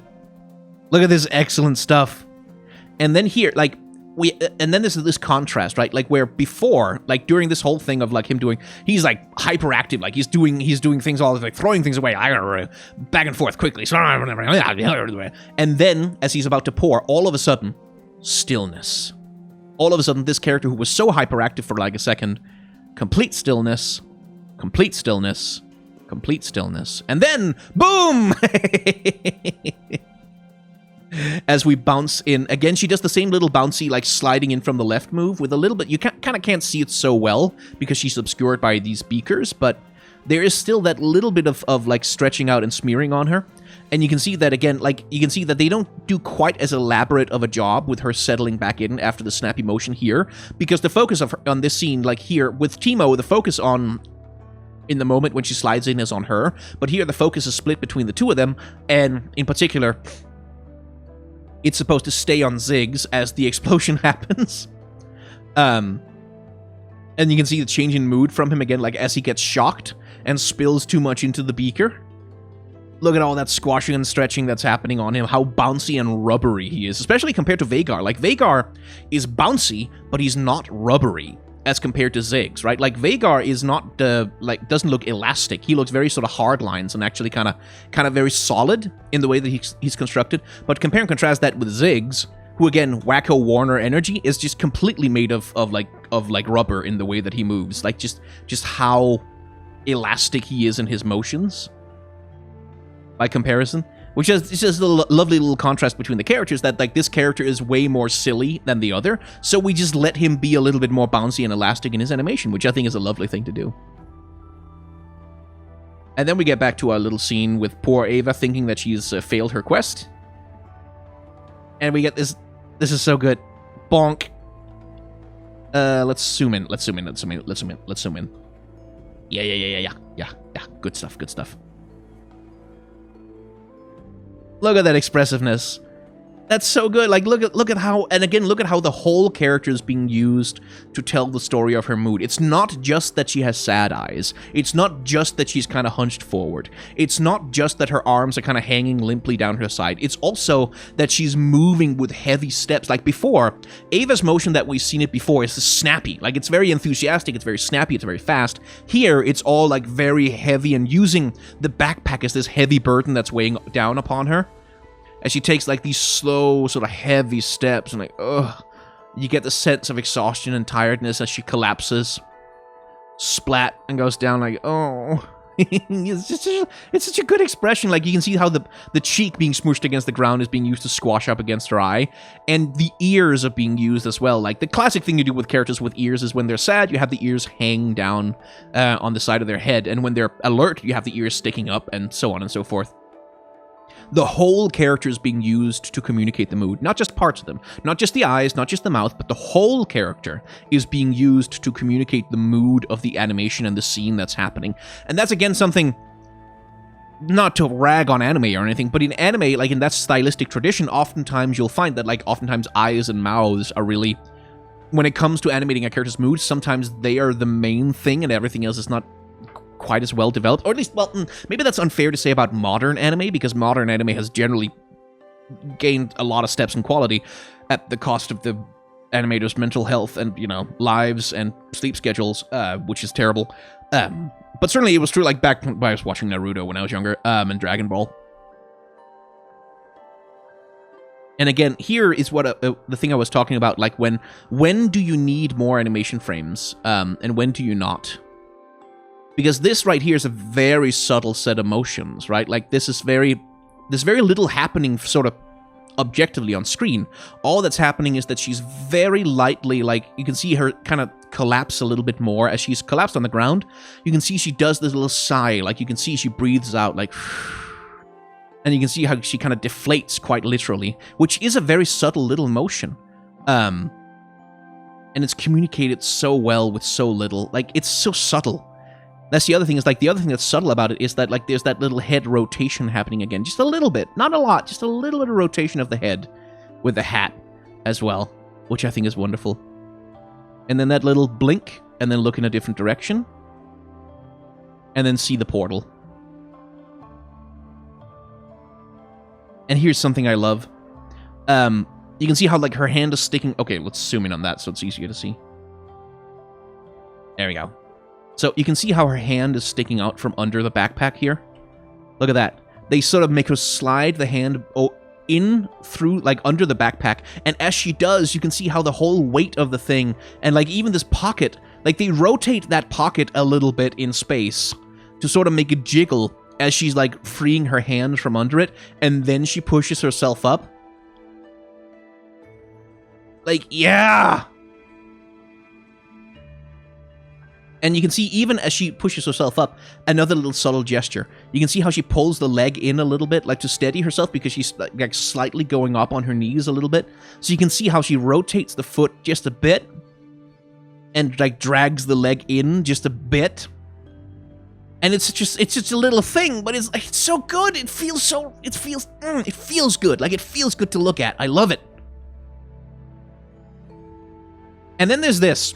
S1: Look at this excellent stuff. And then here, like, and then there's this contrast, right? Like, where before, like, during this whole thing of, like, him doing, he's, like, hyperactive, like, he's doing things all, like, throwing things away, back and forth quickly, and then, as he's about to pour, all of a sudden, stillness. All of a sudden, this character who was so hyperactive for, like, a second, complete stillness, complete stillness, complete stillness, and then, boom! As we bounce in. Again, she does the same little bouncy, like, sliding in from the left move with a little bit. You kind of can't see it so well because she's obscured by these beakers, but there is still that little bit of like, stretching out and smearing on her. And you can see that, again, like, you can see that they don't do quite as elaborate of a job with her settling back in after the snappy motion here, because the focus of her, on this scene, like here, with Teemo, the focus on in the moment when she slides in is on her, but here the focus is split between the two of them, and in particular, it's supposed to stay on Ziggs as the explosion happens. And you can see the change in mood from him again, like as he gets shocked and spills too much into the beaker. Look at all that squashing and stretching that's happening on him, how bouncy and rubbery he is, especially compared to Vhagar. Like, Vhagar is bouncy, but he's not rubbery as compared to Ziggs, right? Like, Vhagar is not, doesn't look elastic. He looks very sort of hard lines and actually kind of very solid in the way that he's constructed. But compare and contrast that with Ziggs, who, again, Wacko Warner energy is just completely made of rubber in the way that he moves. Like, just how elastic he is in his motions by comparison. Which is just a lovely little contrast between the characters, that, like, this character is way more silly than the other, so we just let him be a little bit more bouncy and elastic in his animation, which I think is a lovely thing to do. And then we get back to our little scene with poor Ava thinking that she's failed her quest. And we get this. This is so good. Bonk. Let's zoom in. Let's zoom in. Yeah. Good stuff. Look at that expressiveness. That's so good. Like, look at how, and again, look at how the whole character is being used to tell the story of her mood. It's not just that she has sad eyes. It's not just that she's kind of hunched forward. It's not just that her arms are kind of hanging limply down her side. It's also that she's moving with heavy steps. Like before, Ava's motion that we've seen it before is snappy. Like, it's very enthusiastic, it's very snappy, it's very fast. Here, it's all like very heavy and using the backpack as this heavy burden that's weighing down upon her. As she takes, like, these slow, sort of heavy steps, and, like, ugh. You get the sense of exhaustion and tiredness as she collapses. Splat, and goes down, like, oh. It's such a good expression. Like, you can see how the cheek being smooshed against the ground is being used to squash up against her eye. And the ears are being used as well. Like, the classic thing you do with characters with ears is when they're sad, you have the ears hang down on the side of their head. And when they're alert, you have the ears sticking up, and so on and so forth. The whole character is being used to communicate the mood, not just parts of them, not just the eyes, not just the mouth, but the whole character is being used to communicate the mood of the animation and the scene that's happening. And that's, again, something, not to rag on anime or anything, but in anime, like in that stylistic tradition, oftentimes you'll find that, like, oftentimes eyes and mouths are really, when it comes to animating a character's mood, sometimes they are the main thing and everything else is not quite as well developed, or at least, well, maybe that's unfair to say about modern anime, because modern anime has generally gained a lot of steps in quality at the cost of the animators' mental health and, you know, lives and sleep schedules, which is terrible. But certainly it was true, like, back when I was watching Naruto when I was younger, and Dragon Ball. And again, here is what the thing I was talking about, like, when do you need more animation frames, and when do you not? Because this right here is a very subtle set of motions, right? Like, there's very little happening sort of objectively on screen. All that's happening is that she's very lightly, like, you can see her kind of collapse a little bit more as she's collapsed on the ground. You can see she does this little sigh, like, you can see she breathes out, like, and you can see how she kind of deflates quite literally, which is a very subtle little motion. And it's communicated so well with so little. Like, it's so subtle. That's the other thing, is like, the other thing that's subtle about it is that, like, there's that little head rotation happening again. Just a little bit. Not a lot. Just a little bit of rotation of the head with the hat as well, which I think is wonderful. And then that little blink, and then look in a different direction. And then see the portal. And here's something I love. You can see how, like, her hand is sticking... Okay, let's zoom in on that so it's easier to see. There we go. So you can see how her hand is sticking out from under the backpack here. Look at that. They sort of make her slide the hand in through, like, under the backpack. And as she does, you can see how the whole weight of the thing, and, like, even this pocket, like, they rotate that pocket a little bit in space to sort of make it jiggle as she's, like, freeing her hand from under it. And then she pushes herself up. Like, yeah! And you can see, even as she pushes herself up, another little subtle gesture. You can see how she pulls the leg in a little bit, like, to steady herself, because she's, like, slightly going up on her knees a little bit. So you can see how she rotates the foot just a bit, and, like, drags the leg in just a bit. And it's just a little thing, but it's so good. It feels good. Like, it feels good to look at. I love it. And then there's this.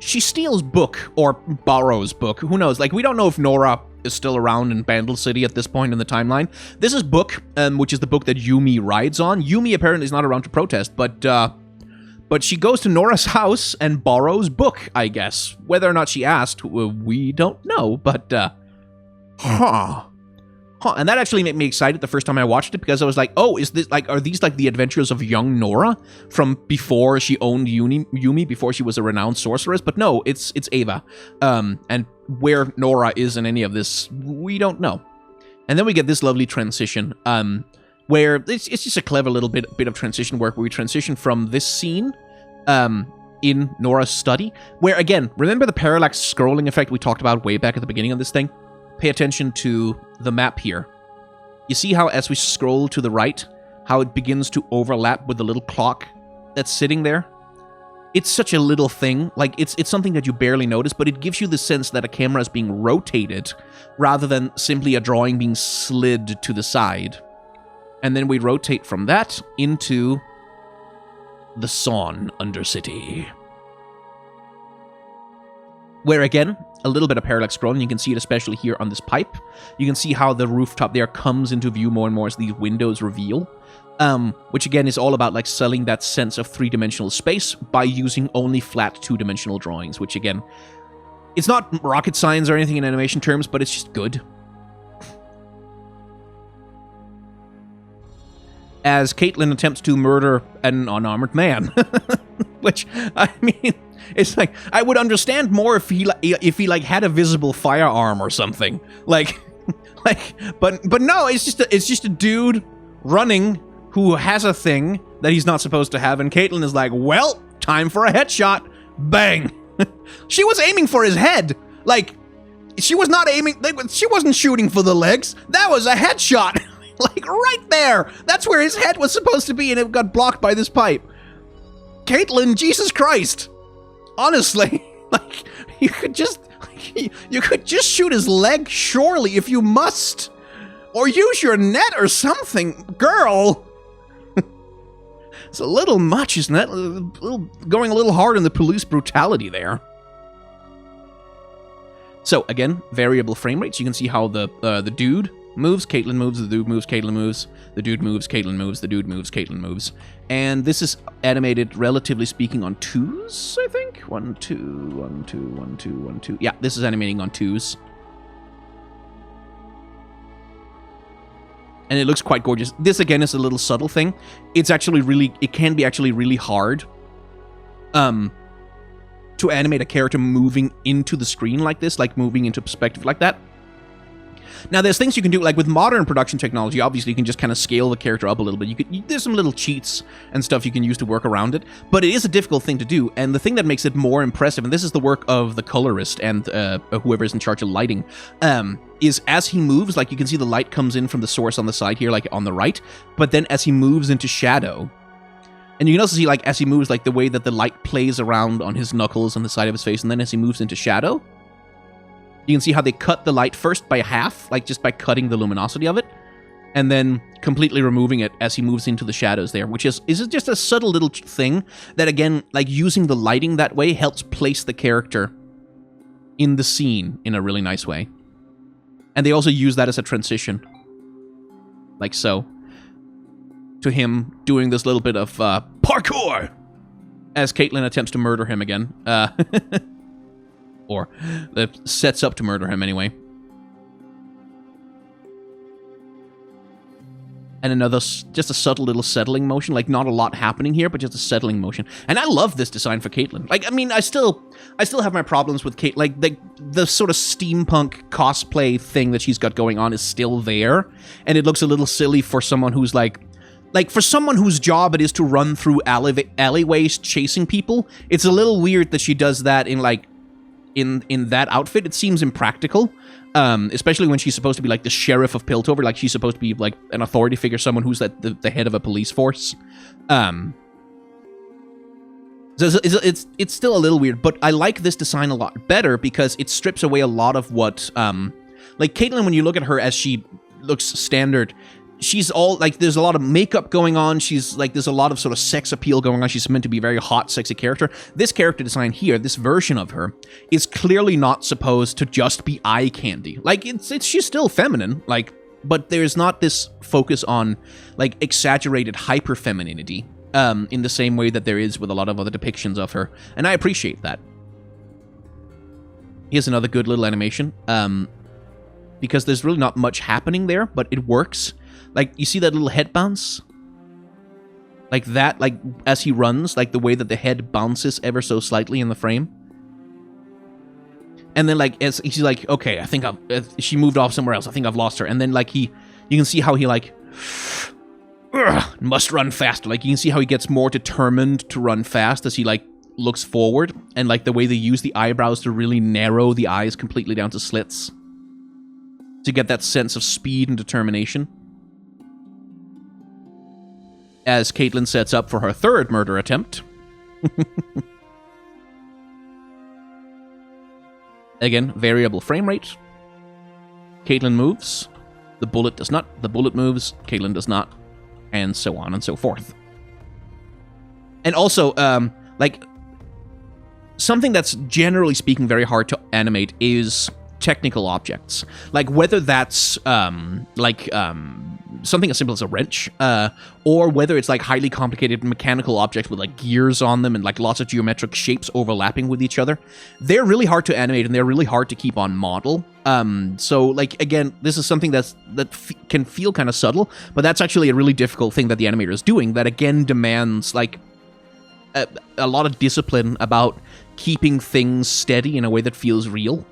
S1: She steals book, or borrows book, who knows? Like, we don't know if Nora is still around in Bandle City at this point in the timeline. This is book, which is the book that Yumi rides on. Yumi apparently is not around to protest, but she goes to Nora's house and borrows book, I guess. Whether or not she asked, we don't know, but, And that actually made me excited the first time I watched it, because I was like, oh, is this, like, are these, like, the adventures of young Nora from before she owned Yumi, before she was a renowned sorceress? But no, it's Ava. And where Nora is in any of this, we don't know. And then we get this lovely transition, where it's just a clever little bit of transition work, where we transition from this scene, in Nora's study, where, again, remember the parallax scrolling effect we talked about way back at the beginning of this thing? Pay attention to the map here. You see how, as we scroll to the right, how it begins to overlap with the little clock that's sitting there? It's such a little thing. Like, it's something that you barely notice, but it gives you the sense that a camera is being rotated rather than simply a drawing being slid to the side. And then we rotate from that into the Sawn Undercity, where, again, a little bit of parallax scrolling. You can see it especially here on this pipe. You can see how the rooftop there comes into view more and more as these windows reveal. Which, again, is all about, like, selling that sense of three-dimensional space by using only flat two-dimensional drawings, which, again, it's not rocket science or anything in animation terms, but it's just good. As Caitlin attempts to murder an unarmored man. Which, I mean... It's like, I would understand more if he like had a visible firearm or something. Like, but no, it's just a dude running who has a thing that he's not supposed to have, and Caitlin is like, well, time for a headshot. Bang. She was aiming for his head. Like, she was not aiming, she wasn't shooting for the legs. That was a headshot. Like, right there! That's where his head was supposed to be, and it got blocked by this pipe. Caitlin, Jesus Christ! Honestly, like, you could just shoot his leg, surely, if you must. Or use your net or something. Girl! It's a little much, isn't it? Going a little hard on the police brutality there. So, again, variable frame rates. You can see how the dude moves, Caitlin moves, the dude moves, Caitlin moves, the dude moves, Caitlin moves, the dude moves, Caitlin moves. And this is animated, relatively speaking, on 2s, I think? 1, 2, 1, 2, 1, 2, 1, 2. Yeah, this is animating on 2s. And it looks quite gorgeous. This, again, is a little subtle thing. It's actually really... It can be actually really hard to animate a character moving into the screen like this, like moving into perspective like that. Now, there's things you can do, like with modern production technology, obviously you can just kind of scale the character up a little bit. There's some little cheats and stuff you can use to work around it, but it is a difficult thing to do, and the thing that makes it more impressive, and this is the work of the colorist and whoever's in charge of lighting, is as he moves, like you can see the light comes in from the source on the side here, like on the right, but then as he moves into shadow, and you can also see, like, as he moves, like, the way that the light plays around on his knuckles on the side of his face, and then as he moves into shadow, you can see how they cut the light first by half, like just by cutting the luminosity of it, and then completely removing it as he moves into the shadows there, which is just a subtle little thing that, again, like, using the lighting that way helps place the character in the scene in a really nice way. And they also use that as a transition. Like so. To him doing this little bit of parkour as Caitlin attempts to murder him again. Or sets up to murder him anyway. And another, just a subtle little settling motion, like not a lot happening here, but just a settling motion. And I love this design for Caitlin. Like, I mean, I still have my problems with Caitlin. Like, the sort of steampunk cosplay thing that she's got going on is still there. And it looks a little silly for someone who's like, for someone whose job it is to run through alleyways chasing people, it's a little weird that she does that in, like, in that outfit. It seems impractical, especially when she's supposed to be, like, the sheriff of Piltover, like, she's supposed to be, like, an authority figure, someone who's the head of a police force. So it's still a little weird, but I like this design a lot better because it strips away a lot of what, like, Caitlin, when you look at her as she looks standard, she's all, like, there's a lot of makeup going on. She's, like, there's a lot of sort of sex appeal going on. She's meant to be a very hot, sexy character. This character design here, this version of her, is clearly not supposed to just be eye candy. Like, she's still feminine, like, but there's not this focus on, like, exaggerated hyper-femininity, in the same way that there is with a lot of other depictions of her. And I appreciate that. Here's another good little animation, because there's really not much happening there, but it works. Like, you see that little head bounce? Like that, like, as he runs, like, the way that the head bounces ever so slightly in the frame. And then, like, as he's like, okay, I think she moved off somewhere else. I think I've lost her. And then, like, you can see how he, like, must run faster. Like, you can see how he gets more determined to run fast as he, like, looks forward. And, like, the way they use the eyebrows to really narrow the eyes completely down to slits. To get that sense of speed and determination. As Caitlin sets up for her third murder attempt. Again, variable frame rate. Caitlin moves. The bullet does not. The bullet moves. Caitlin does not. And so on and so forth. And also, like, something that's generally speaking very hard to animate is technical objects. Like, whether that's, something as simple as a wrench, or whether it's, like, highly complicated mechanical objects with, like, gears on them and, like, lots of geometric shapes overlapping with each other. They're really hard to animate, and they're really hard to keep on model. So, like, again, this is something that can feel kind of subtle, but that's actually a really difficult thing that the animator is doing that, again, demands, like, a lot of discipline about keeping things steady in a way that feels real.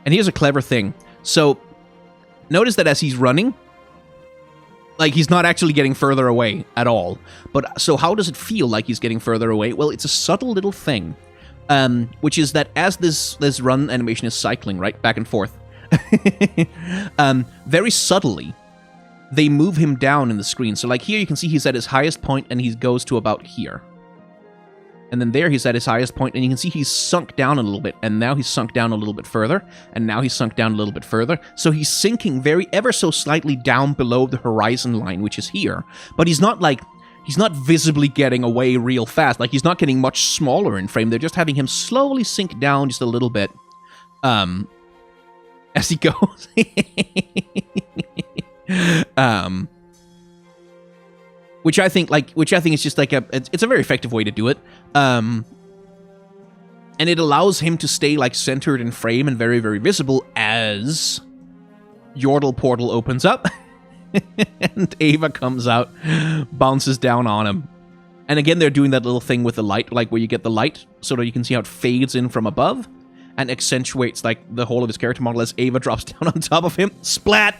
S1: And here's a clever thing. So, notice that as he's running, like, he's not actually getting further away at all. But, so how does it feel like he's getting further away? Well, it's a subtle little thing, which is that as this run animation is cycling, right, back and forth, Very subtly, they move him down in the screen. So like here you can see he's at his highest point and he goes to about here. And then there he's at his highest point and you can see he's sunk down a little bit, and now he's sunk down a little bit further, and now he's sunk down a little bit further. So he's sinking ever so slightly down below the horizon line, which is here. But he's not visibly getting away real fast. Like he's not getting much smaller in frame. They're just having him slowly sink down just a little bit as he goes. Which I think is just like it's a very effective way to do it. And it allows him to stay like centered in frame and very, very visible as Yordle portal opens up and Ava comes out, bounces down on him. And again, they're doing that little thing with the light, like where you get the light so that you can see how it fades in from above and accentuates like the whole of his character model as Ava drops down on top of him. Splat!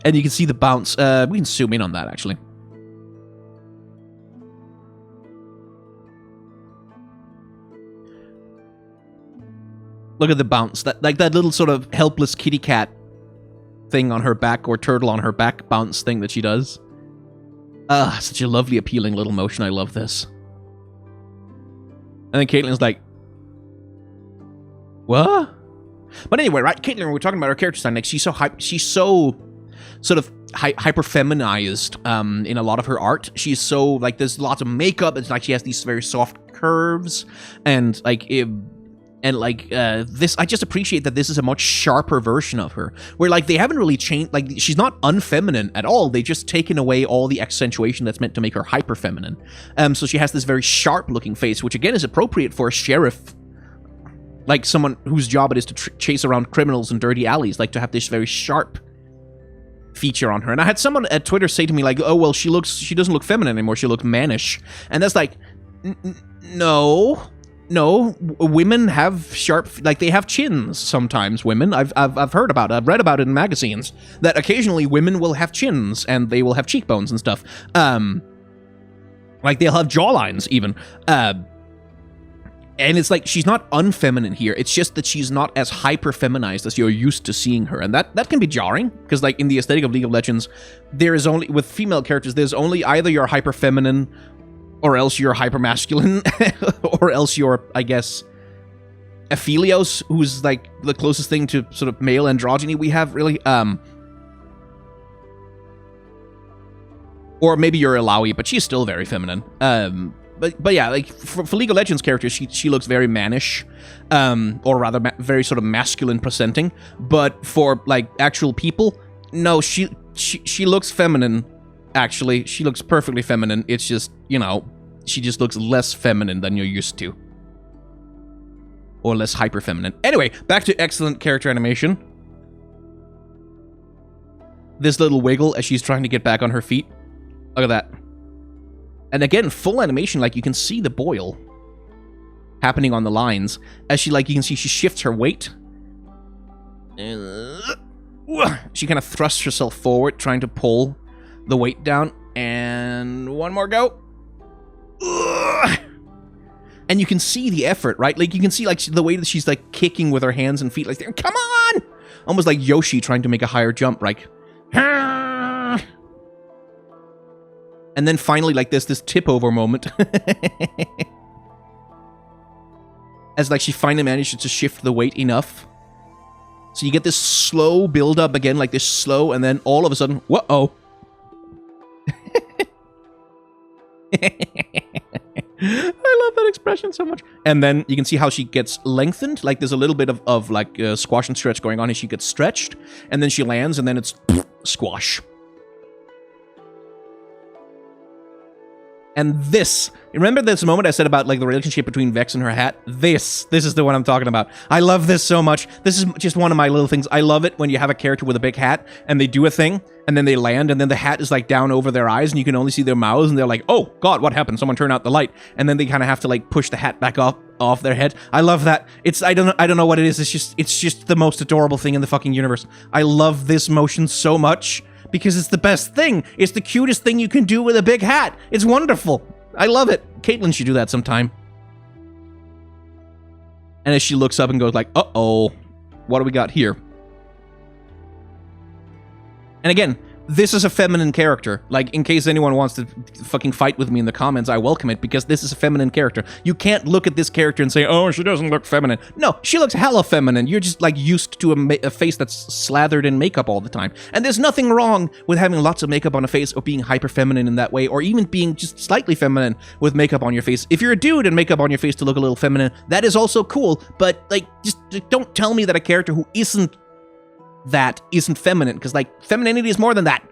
S1: And you can see the bounce. We can zoom in on that, actually. Look at the bounce. That little sort of helpless kitty cat thing on her back, or turtle on her back bounce thing that she does. Such a lovely, appealing little motion. I love this. And then Caitlin's like, what? But anyway, right, Caitlin, we're talking about her character design. Like, she's so sort of hyper feminized in a lot of her art. She's so like, there's lots of makeup. It's like she has these very soft curves, and like this. I just appreciate that this is a much sharper version of her, where like they haven't really changed. Like she's not unfeminine at all. They just taken away all the accentuation that's meant to make her hyper feminine. So she has this very sharp looking face, which again is appropriate for a sheriff. Like someone whose job it is to chase around criminals in dirty alleys, like to have this very sharp feature on her. And I had someone at Twitter say to me like, oh, well, she doesn't look feminine anymore, she looks mannish. And that's like, no, women have sharp, like they have chins sometimes, women. I've heard about it, I've read about it in magazines, that occasionally women will have chins and they will have cheekbones and stuff. Like they'll have jawlines even. And it's like, she's not unfeminine here. It's just that she's not as hyper-feminized as you're used to seeing her. And that can be jarring, because like in the aesthetic of League of Legends, there is only, with female characters, there's only either you're hyper-feminine, or else you're hyper-masculine, or else you're, I guess, Aphelios, who's like the closest thing to sort of male androgyny we have, really. Or maybe you're Ilaoi, but she's still very feminine. But yeah, like for League of Legends characters, she looks very mannish, or rather very sort of masculine presenting. But for like actual people, no, she looks feminine. Actually, she looks perfectly feminine. It's just, you know, she just looks less feminine than you're used to, or less hyper feminine. Anyway, back to excellent character animation. This little wiggle as she's trying to get back on her feet. Look at that. And again, full animation, like you can see the boil happening on the lines. As she, like, you can see she shifts her weight. She kind of thrusts herself forward, trying to pull the weight down. And one more go. And you can see the effort, right? Like, you can see, like, the way that she's, like, kicking with her hands and feet. Like, come on! Almost like Yoshi trying to make a higher jump, like... And then finally, like, there's this tip-over moment. As, like, she finally manages to shift the weight enough. So you get this slow build-up again, like this slow, and then all of a sudden, whoa-oh. I love that expression so much. And then you can see how she gets lengthened. Like, there's a little bit of like, squash and stretch going on, and she gets stretched. And then she lands, and then it's squash. And this, remember this moment I said about like the relationship between Vex and her hat? This is the one I'm talking about. I love this so much. This is just one of my little things. I love it when you have a character with a big hat and they do a thing and then they land and then the hat is like down over their eyes and you can only see their mouths and they're like, oh God, what happened? Someone turn out the light. And then they kind of have to like push the hat back off their head. I love that. I don't know what it is. It's just the most adorable thing in the fucking universe. I love this motion so much. Because it's the best thing. It's the cutest thing you can do with a big hat. It's wonderful. I love it. Caitlin should do that sometime. And as she looks up and goes like, uh-oh, what do we got here? And again, this is a feminine character. Like, in case anyone wants to fucking fight with me in the comments, I welcome it, because this is a feminine character. You can't look at this character and say, oh, she doesn't look feminine. No, she looks hella feminine. You're just, like, used to a face that's slathered in makeup all the time. And there's nothing wrong with having lots of makeup on a face or being hyper feminine in that way, or even being just slightly feminine with makeup on your face. If you're a dude and makeup on your face to look a little feminine, that is also cool, but, like, just don't tell me that a character who isn't feminine, because, like, femininity is more than that.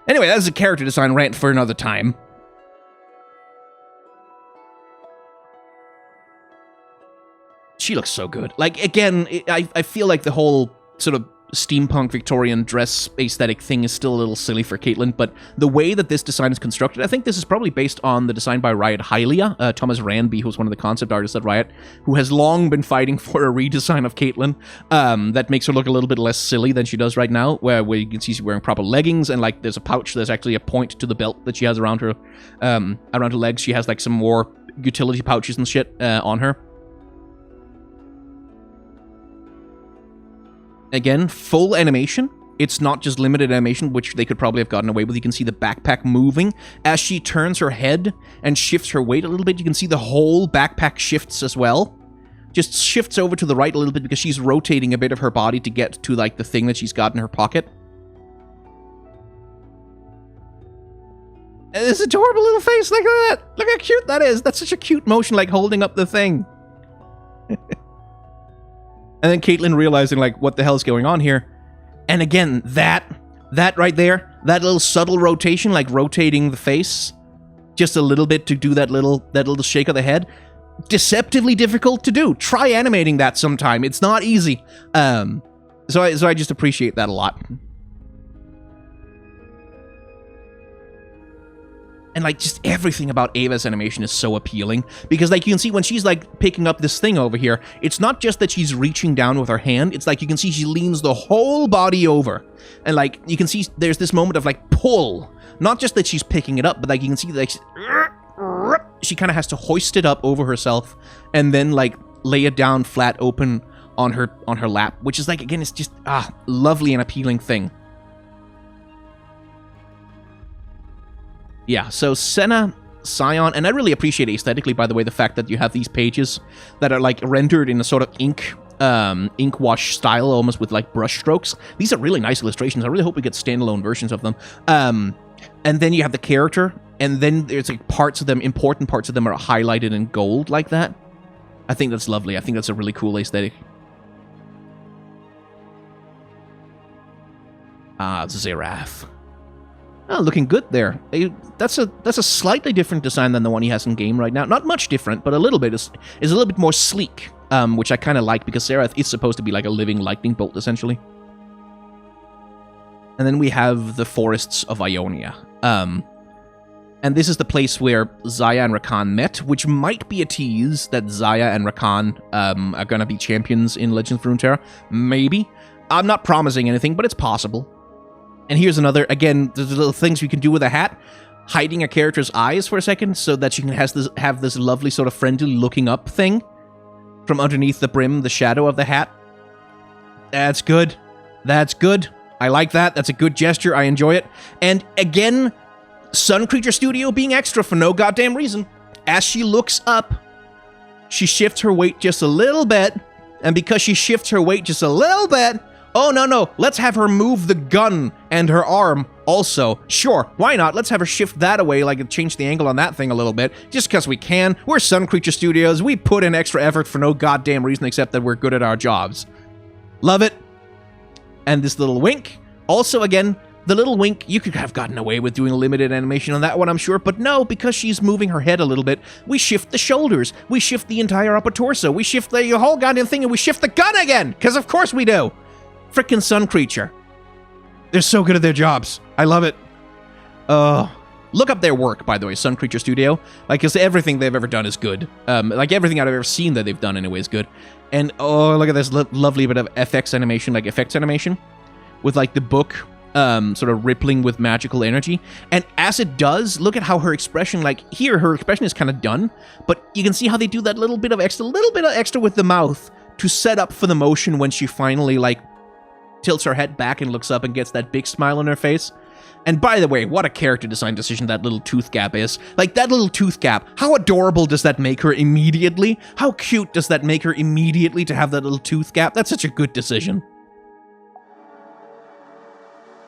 S1: Anyway, that's a character design rant for another time. She looks so good. Like, again, I feel like the whole sort of steampunk Victorian dress aesthetic thing is still a little silly for Caitlin, but the way that this design is constructed, I think this is probably based on the design by Riot Hylia, Thomas Ranby, who's one of the concept artists at Riot, who has long been fighting for a redesign of Caitlin that makes her look a little bit less silly than she does right now, where you can see she's wearing proper leggings, and like there's a pouch, there's actually a point to the belt that she has around her legs. She has like some more utility pouches and shit on her. Again, full animation. It's not just limited animation, which they could probably have gotten away with. You can see the backpack moving. As she turns her head and shifts her weight a little bit, you can see the whole backpack shifts as well. Just shifts over to the right a little bit because she's rotating a bit of her body to get to, like, the thing that she's got in her pocket. And this adorable little face, look at that! Look how cute that is! That's such a cute motion, like holding up the thing. And then Caitlin realizing, like, what the hell is going on here? And again, that right there, that little subtle rotation, like rotating the face just a little bit to do that little shake of the head, deceptively difficult to do. Try animating that sometime. It's not easy. So I just appreciate that a lot. And, like, just everything about Ava's animation is so appealing. Because, like, you can see when she's, like, picking up this thing over here, it's not just that she's reaching down with her hand. It's like you can see she leans the whole body over. And, like, you can see there's this moment of, like, pull. Not just that she's picking it up, but, like, you can see, like, she kind of has to hoist it up over herself and then, like, lay it down flat open on her lap. Which is, like, again, it's just, lovely and appealing thing. Yeah, so Senna, Scion, and I really appreciate aesthetically, by the way, the fact that you have these pages that are, like, rendered in a sort of ink wash style, almost with, like, brush strokes. These are really nice illustrations. I really hope we get standalone versions of them. And then you have the character, and then there's, like, parts of them, important parts of them are highlighted in gold like that. I think that's lovely. I think that's a really cool aesthetic. Xerath. Oh, looking good there. That's a slightly different design than the one he has in game right now. Not much different, but a little bit is a little bit more sleek, which I kind of like because Xerath is supposed to be like a living lightning bolt essentially. And then we have the forests of Ionia. And this is the place where Xayah and Rakan met, which might be a tease that Xayah and Rakan are gonna be champions in Legends of Runeterra. Maybe. I'm not promising anything, but it's possible. And here's another, again, there's little things you can do with a hat. Hiding a character's eyes for a second so that you can have this lovely sort of friendly looking up thing from underneath the brim, the shadow of the hat. That's good. That's good. I like that. That's a good gesture. I enjoy it. And again, Sun Creature Studio being extra for no goddamn reason. As she looks up, she shifts her weight just a little bit. And because she shifts her weight just a little bit, oh, no, let's have her move the gun and her arm also. Sure, why not? Let's have her shift that away, like change the angle on that thing a little bit, just because we can. We're Sun Creature Studios. We put in extra effort for no goddamn reason except that we're good at our jobs. Love it. And this little wink. Also, again, the little wink, you could have gotten away with doing a limited animation on that one, I'm sure, but no, because she's moving her head a little bit, we shift the shoulders, we shift the entire upper torso, we shift the whole goddamn thing, and we shift the gun again, because of course we do. Frickin' Sun Creature. They're so good at their jobs. I love it. Look up their work, by the way, Sun Creature Studio. Like, because everything they've ever done is good. Like, everything I've ever seen that they've done anyway is good. And, oh, look at this lovely bit of FX animation, like effects animation. With, like, the book sort of rippling with magical energy. And as it does, look at how her expression, like here, her expression is kind of done, but you can see how they do that little bit of extra with the mouth to set up for the motion when she finally, like, tilts her head back and looks up and gets that big smile on her face. And by the way, what a character design decision that little tooth gap is. Like, that little tooth gap, how adorable does that make her immediately? How cute does that make her immediately to have that little tooth gap? That's such a good decision.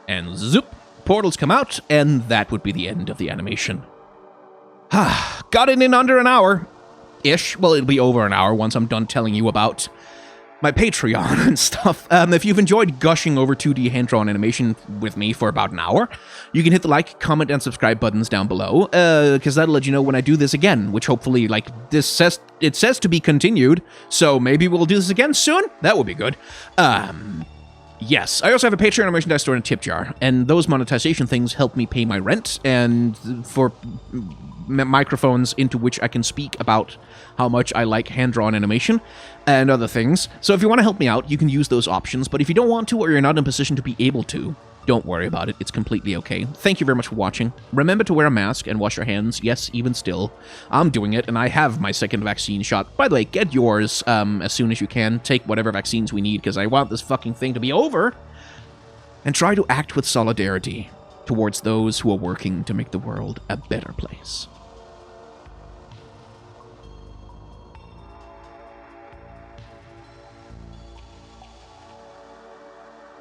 S1: And zoop, portals come out, and that would be the end of the animation. Got it in under an hour-ish. Well, it'll be over an hour once I'm done telling you about my Patreon and stuff. If you've enjoyed gushing over 2D hand-drawn animation with me for about an hour, you can hit the like, comment, and subscribe buttons down below, because that'll let you know when I do this again, which hopefully, like, it says to be continued, so maybe we'll do this again soon? That would be good. Yes, I also have a Patreon merchandise store and a tip jar, and those monetization things help me pay my rent, and for microphones into which I can speak about how much I like hand-drawn animation and other things. So if you want to help me out, you can use those options, but if you don't want to or you're not in a position to be able to, don't worry about it. It's completely okay. Thank you very much for watching. Remember to wear a mask and wash your hands. Yes, even still. I'm doing it, and I have my second vaccine shot. By the way, get yours as soon as you can. Take whatever vaccines we need, because I want this fucking thing to be over. And try to act with solidarity towards those who are working to make the world a better place.